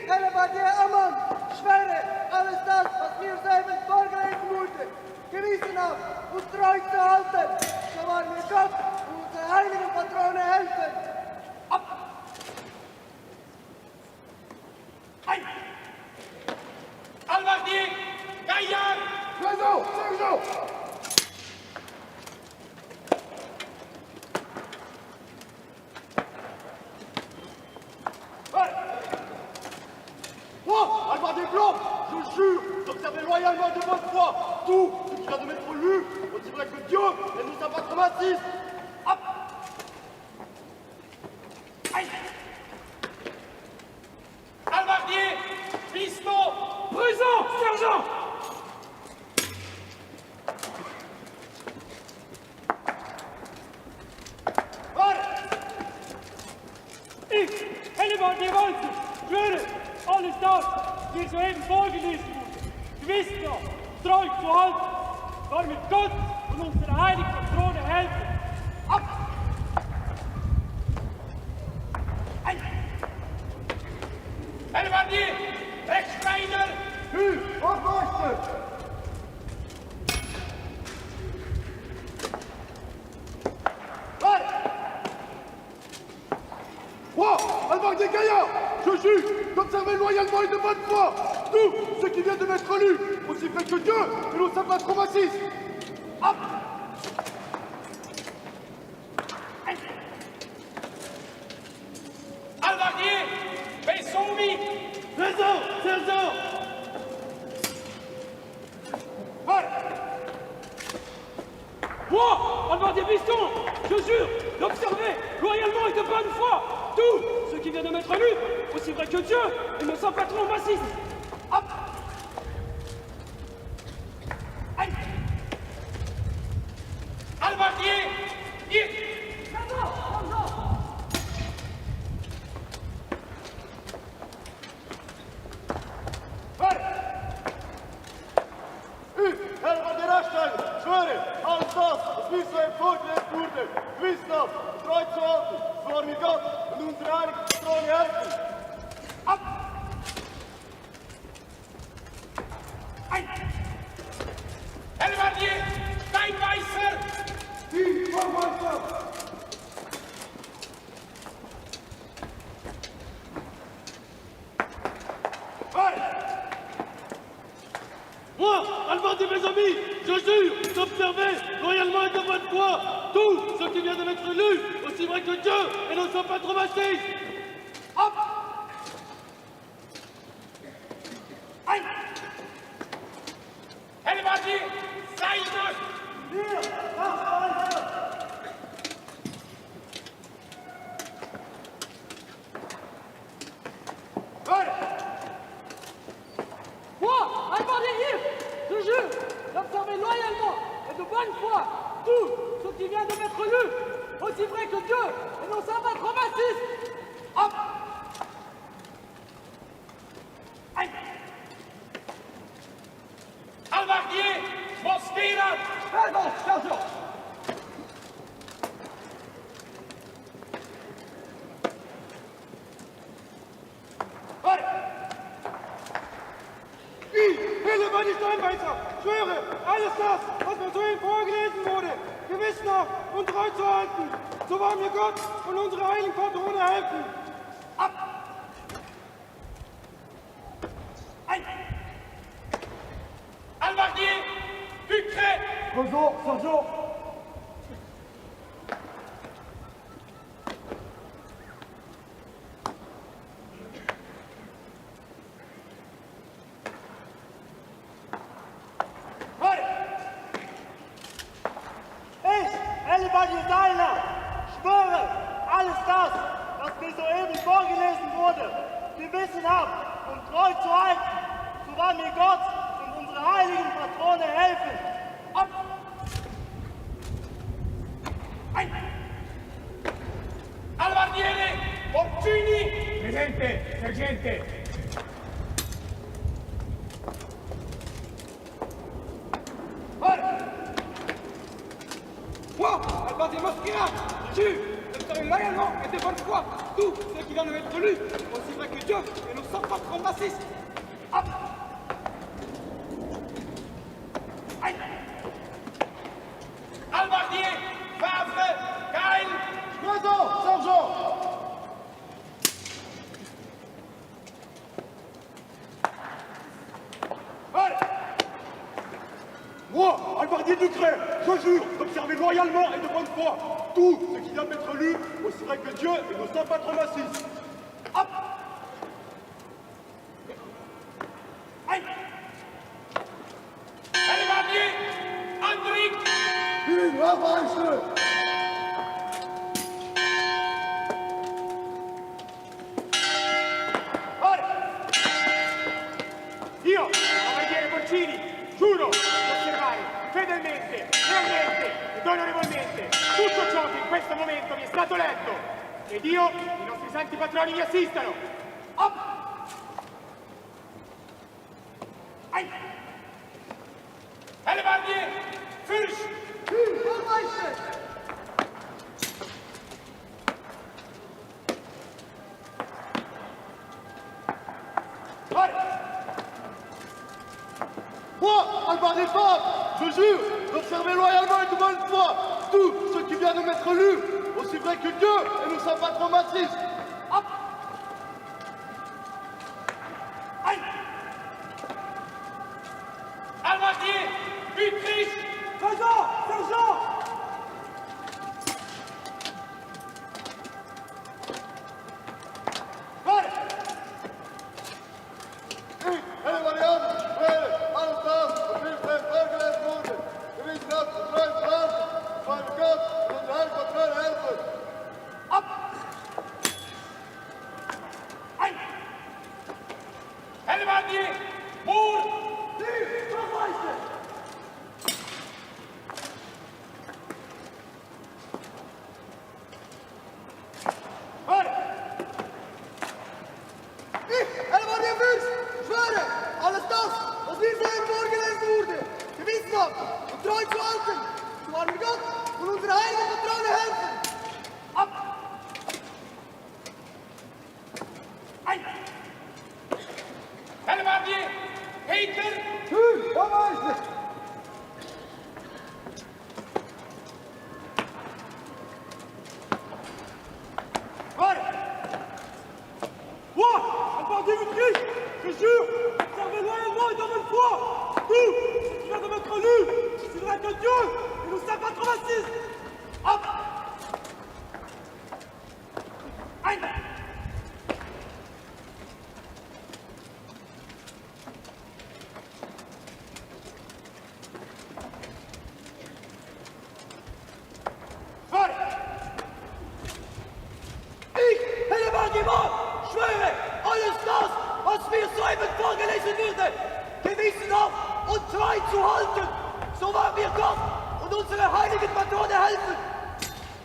Elefatier Ammann, schwöre, alles das, was mir soeben vorgelesen wurde, gewissenhaft und treu zu halten, so wahr mir Gott und unsere heiligen Patrone helfen. Ab! Ein! Albardier, Gaillard! Présent, sergent! Moi, Albardier Blanc, je jure d'observer loyalement et de bonne foi tout ce qui vient de m'être lu, aussi vrai que Dieu et nos saints patrons m'assistent. Hop! Aïe! Albardier, piston, présent, sergent! Ich, Hellebardier Walter, schwöre, alles das, mir soeben vorgelesen wurde, gewissenhaft, treu zu halten, war mit Gott und unserer heiligen Patrone helfen. Ab! Ein! Hellebardier, Rechtsschreiner, Hü, Aufleuchte! Moi, Albardier Gaillard, je jure d'observer loyalement et de bonne foi tout ce qui vient de m'être lu, aussi vrai que Dieu et nos saints patrons m'assistent. Ab! Ein! Albardier, Bessomi! Présent, sergent! Moi, Albardier Piston, je jure d'observer loyalement et de bonne foi tout ce qui vient de m'être lu, aussi vrai que Dieu et nos saints patrons m'assistent. Ab! Ein! Albardier, hier! Albardier Rastein, schwöre, alles das, was mir so vorgelesen wurde, gewissenhaft, treu zu halten, so wahr mir Gott und unsere heiligen Patrone helfen. Ab! Ein! Hellebardier, Steinweißer! Die Vormeister! Moi, Albardier mes amis, je jure d'observer loyalement et de bonne foi tout ce qui vient de m'être lu, aussi vrai que Dieu et nos saints patrons m'assistent. Ab! Ein! Hellebardier, Seiner! Moi, Albardier hier, je jure d'observer loyalement et de bonne foi tout ce qui vient de m'être lu, aussi vrai que Dieu et nos saints patrons m'assistent. Ab! Ein! Albardier, Mosquera! Pardon, sergent! Hellebardier Steinweißer, schwöre, alles das, was mir soeben vorgelesen wurde, gewissenhaft und treu zu halten, so wahr mir Gott und unsere heiligen Patrone helfen. Ab! Ein! Sergent. Deiner, schwöre, alles das, was mir soeben vorgelesen wurde, gewissenhaft und treu zu halten, so wahr mir Gott und unsere heiligen Patrone helfen. Ab! Ein! Albardiere, Porcini! Presente, sergente! Moi, Albardier Mosquera, jure de faire loyalement et de bonne foi tout ce qui vient de m'être lu, aussi vrai que Dieu et nos sans patrons racistes. Ab! Ein! Albardier, Favre, Kyle! Présent, sergent! Moi, Albardier Ducret, je jure d'observer loyalement et de bonne foi tout ce qui vient d'être lu, aussi vrai que Dieu et nos saints patrons racistes. Hop! Aïe! Albardier, Hendrik! Une avance! Io, Cavaliere Porcini, giuro di osservare fedelmente, lealmente ed onorevolmente tutto ciò che in questo momento mi è stato letto. Ed io, i nostri santi patroni mi assistano. Hop! Ai! Hellebardier! Fürst! Moi, Albardier Favre, je jure d'observer loyalement et de bonne foi tout ce qui vient de m'être lu, aussi vrai que Dieu et nos saints patrons racistes. Hop! Aïe! Albardier! Utrecht! Sergent! Sergent! Vale! Hele Varianten, Schwere, alles das, was mir vorgelesen wurde, gewissenhaft und treu zu halten, weil Gott und unsere heiligen Patrone helfen. Ab! Ein! Hellebardier! Moor! Ich, Albardier Fürst, schwöre, alles das, was mir soeben vorgelesen wurde, gewissenhaft und treu zu halten, so wahr mir Gott und unsere heiligen Patrone helfen. Ab! Ein! Hellebardier! Peter! Ja, Meister! Vale! Moi, Albardier Utrecht, je jure d'observer loyalement et de bonne foi tout ce qui vient de m'être lu, aussi vrai que Dieu et nos saints patrons racistes. Ab! Ein! Vale! Ich, Hellebardier Mann, schwöre, alles das, was mir soeben vorgelesen wurde, gewissenhaft und treu zu halten, so wahr mir Gott und unsere heiligen Patrone helfen.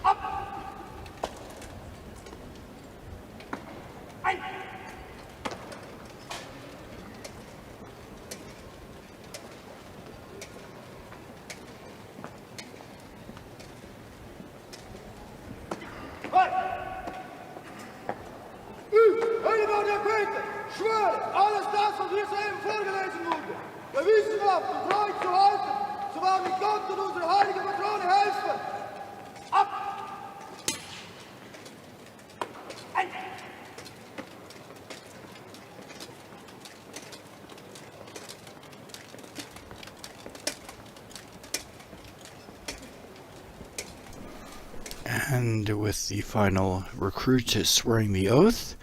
Ab! Ein! Halt! Hellebardier Peter, schwöre, alles das, was mir soeben vorgelesen wurde, gewissenhaft und treu zu halten, so wahr mir Gott und unsere heiligen Patrone helfen. Ab! Ein! And with the final recruit swearing the oath,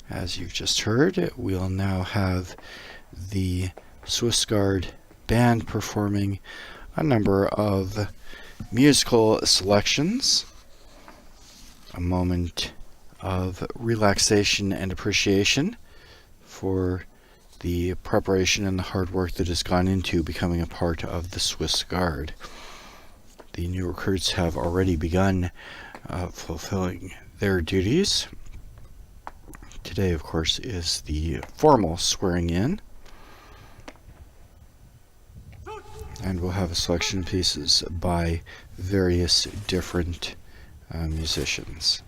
as you've just heard, we'll now have the Swiss Guard band performing a number of musical selections. A moment of relaxation and appreciation for the preparation and the hard work that has gone into becoming a part of the Swiss Guard. The new recruits have already begun fulfilling their duties. Today, of course, is the formal swearing in. And we'll have a selection of pieces by various different musicians.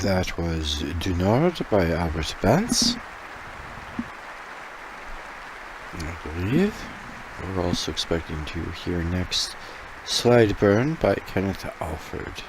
That was Du Nord by Albert Benz, I believe. We're also expecting to hear next Slideburn by Kenneth Alford.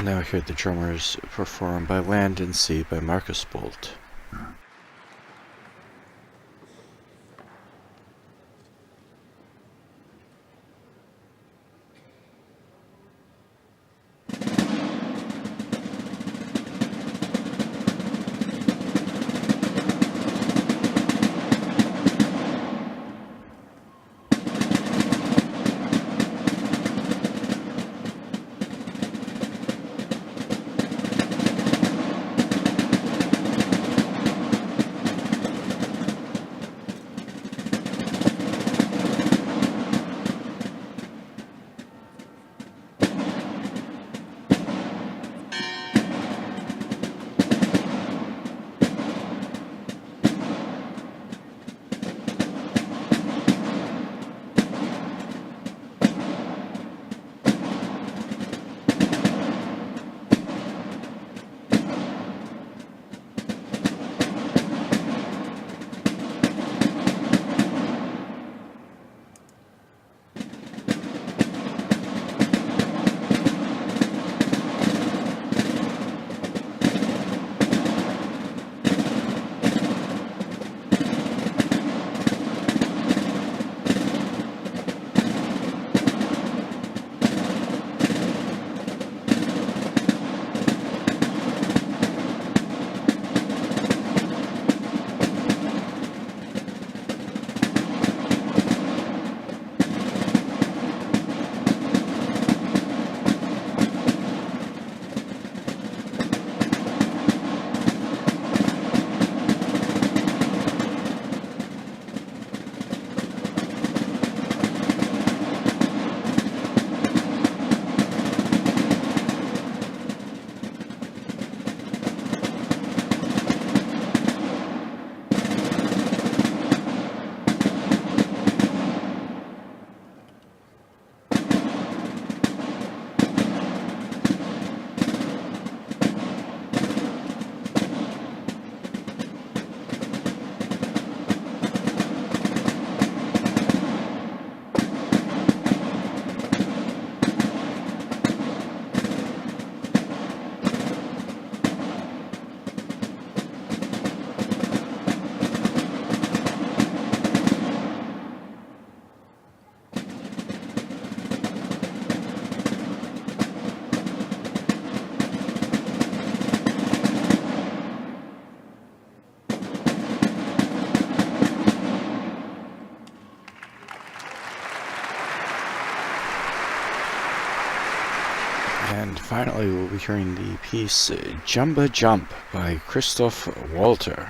We'll now hear the drummers perform By Land and Sea by Marcus Bolt. And finally, we'll be hearing the piece Jumba Jump by Christoph Walter.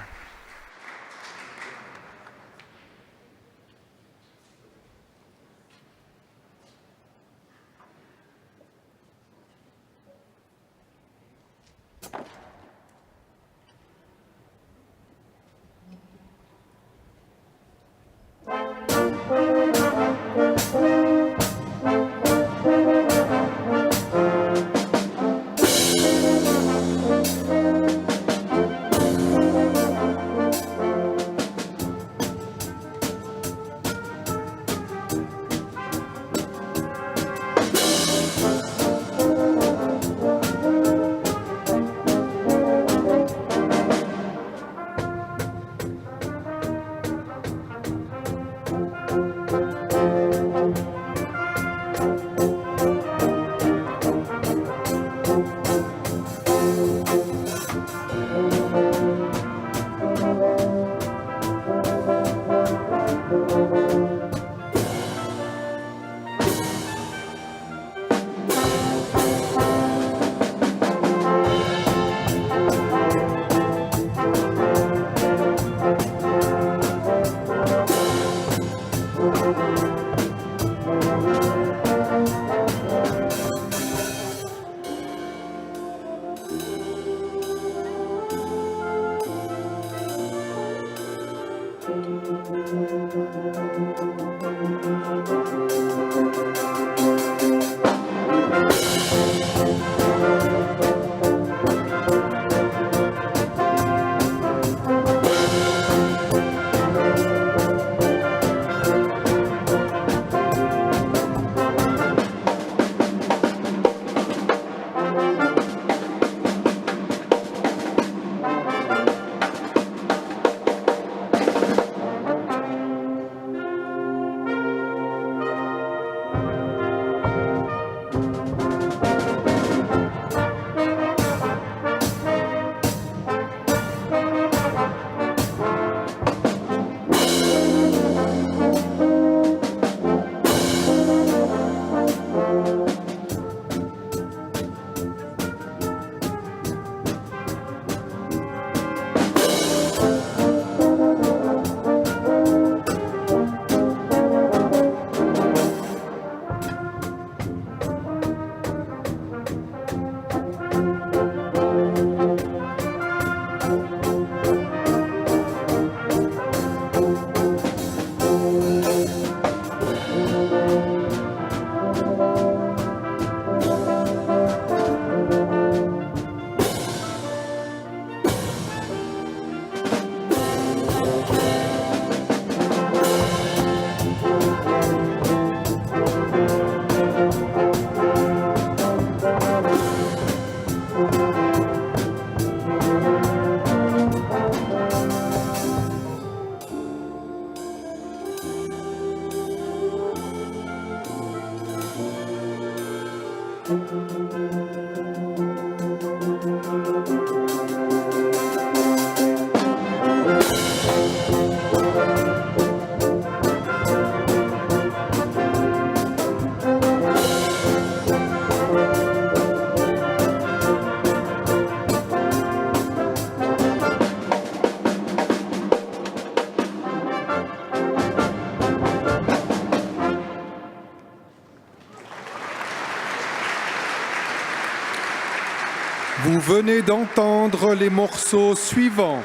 Vous venez d'entendre les morceaux suivants.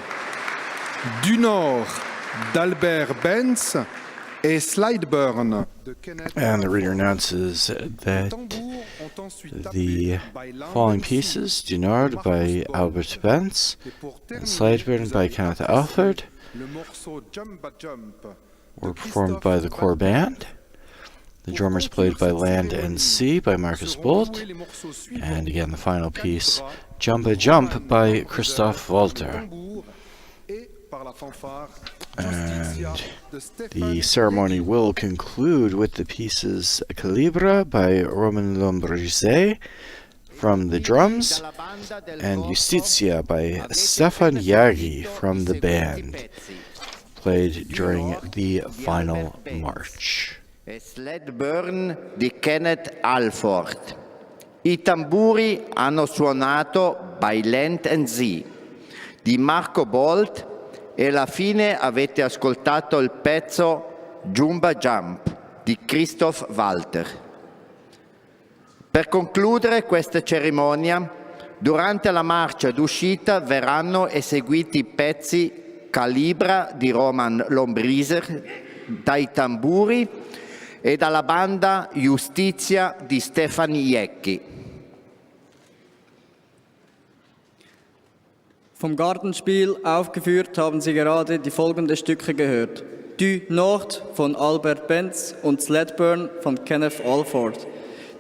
Du Nord, d'Albert Benz et Slideburn. And the reader announces that the following pieces, Du Nord by Albert Benz and Slideburn by Kenneth Alford, were performed by the core band. The drummers played by Land and Sea by Marcus Bolt, and again the final piece, Jumba Jump by Christoph Walter. And the ceremony will conclude with the pieces Calibra by Roman Lombrigise from the drums, and Justitia by Stefan Yagi from the band, played during the final march. Sledburn di Kenneth Alford. I tamburi hanno suonato By Land and Sea di Marco Bolt e alla fine avete ascoltato il pezzo Jumba Jump di Christoph Walter. Per concludere questa cerimonia, durante la marcia d'uscita verranno eseguiti i pezzi Calibra di Roman Lombriser dai tamburi e dalla banda Justizia di Stefan Jecki. Vom Gartenspiel aufgeführt haben Sie gerade die folgenden Stücke gehört. Du Nord von Albert Benz und Sledburn von Kenneth Alford.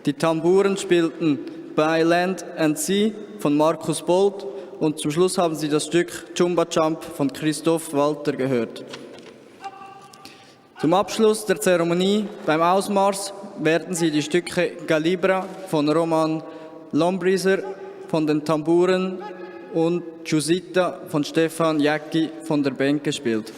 Die Tamburen spielten By Land and Sea von Markus Bolt und zum Schluss haben Sie das Stück Jumba Jump von Christoph Walter gehört. Zum Abschluss der Zeremonie beim Ausmarsch werden Sie die Stücke Calibra von Roman Lombriser von den Tamburen und Giusita von Stefan Jecki von der Band gespielt.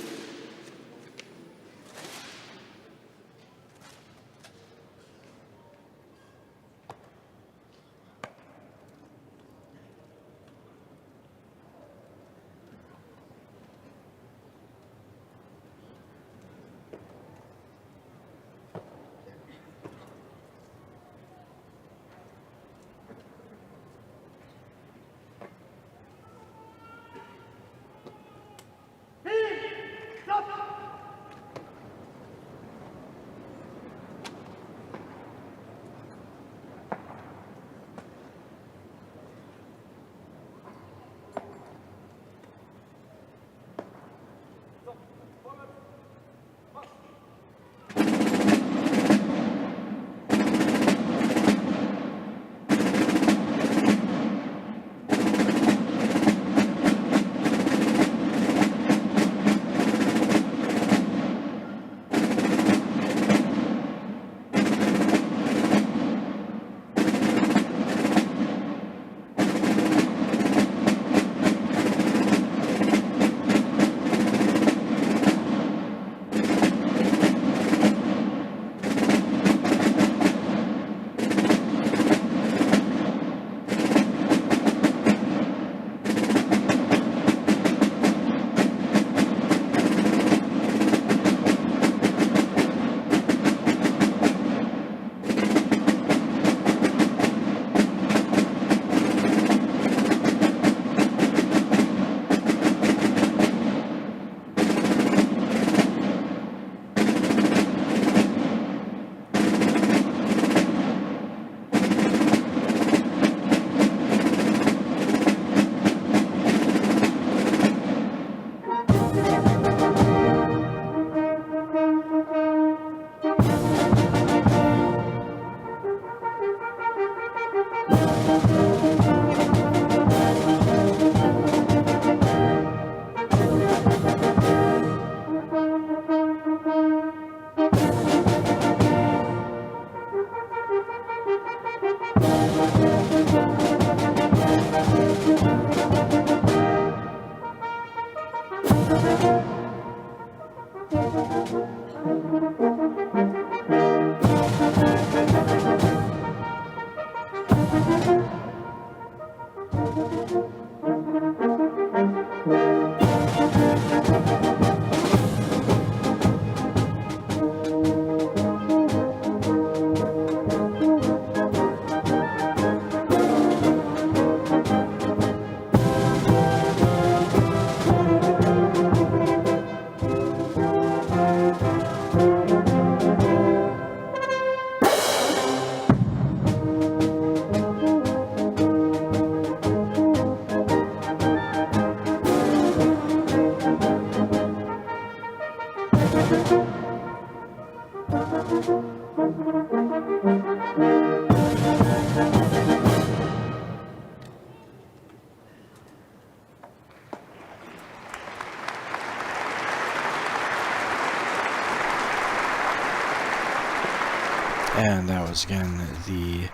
And that was again the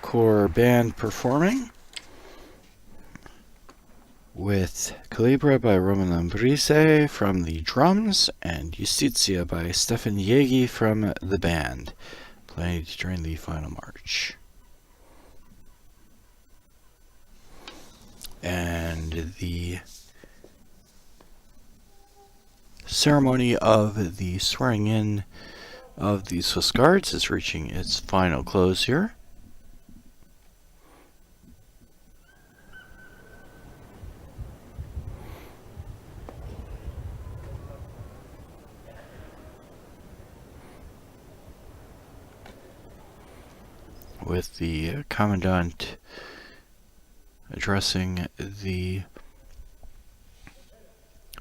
core band performing with Calibra by Roman Lambrise from the drums and Justizia by Stefan Jegi from the band, played during the final march. And the ceremony of the swearing in of the Swiss Guards is reaching its final close here. With the Commandant addressing the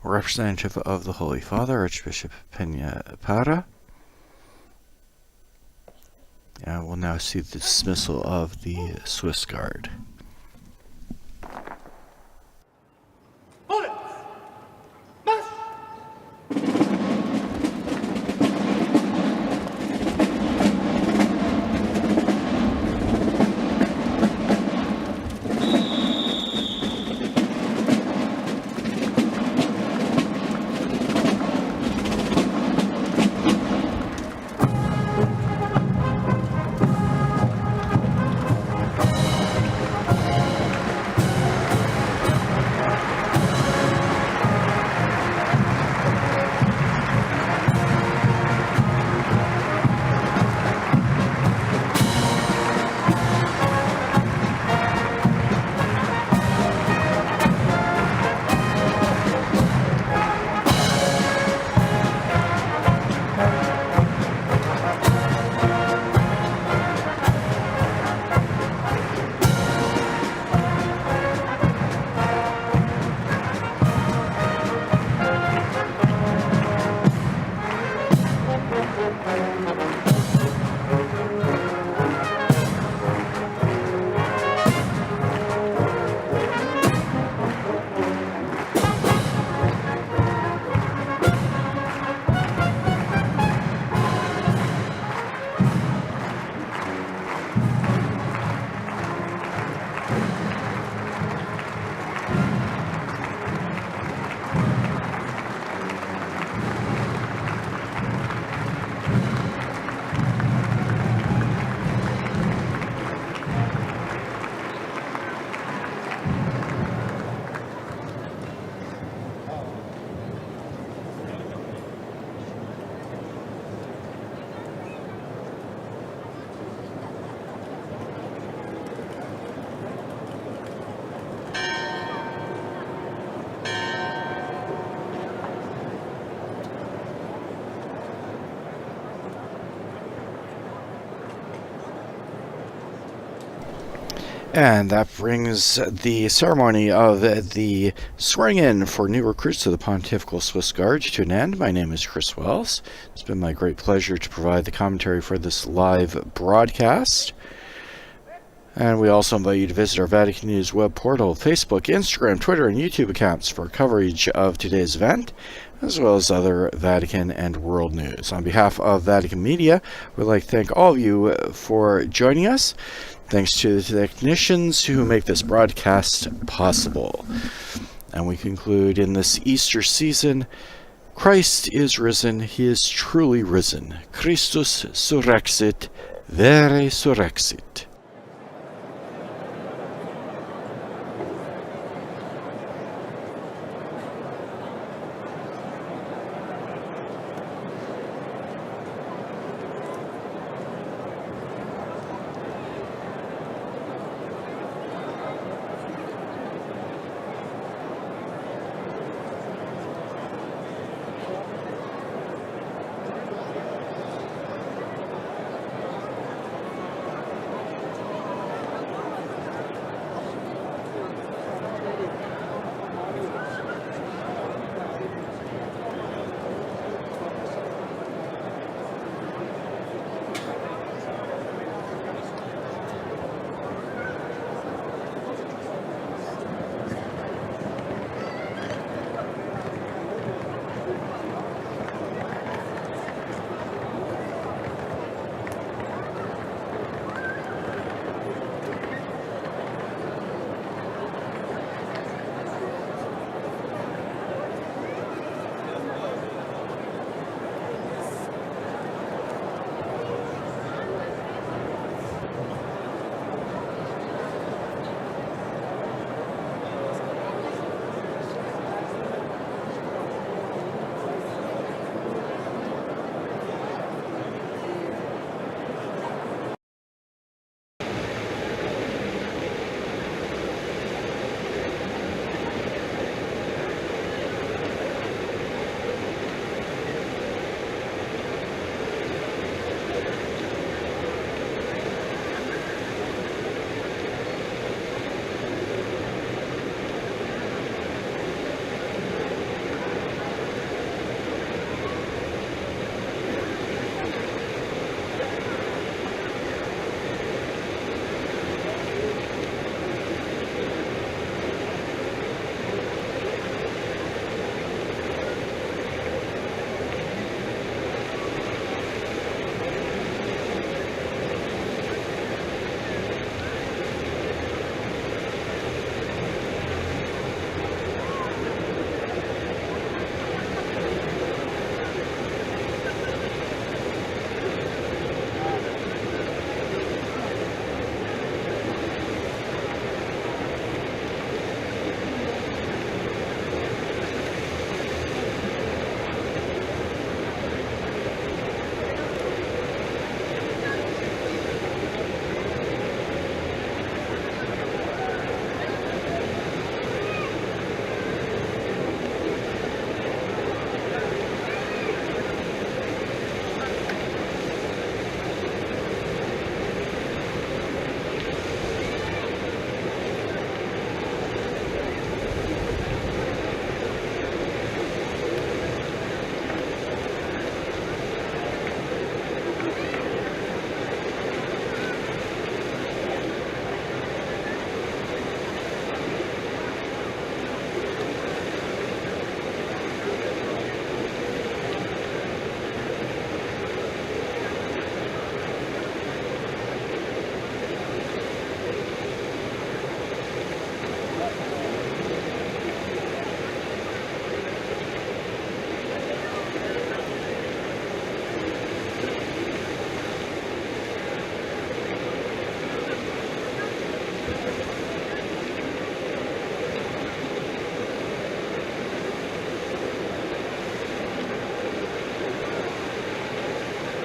representative of the Holy Father, Archbishop Peña Parra. And we'll now see the dismissal of the Swiss Guard. And that brings the ceremony of the swearing in for new recruits to the Pontifical Swiss Guard to an end. My name is Chris Wells. It's been my great pleasure to provide the commentary for this live broadcast. And we also invite you to visit our Vatican News web portal, Facebook, Instagram, Twitter, and YouTube accounts for coverage of today's event, as well as other Vatican and world news. On behalf of Vatican Media, we'd like to thank all of you for joining us. Thanks to the technicians who make this broadcast possible. And we conclude in this Easter season, Christ is risen, he is truly risen. Christus surrexit, vere surrexit.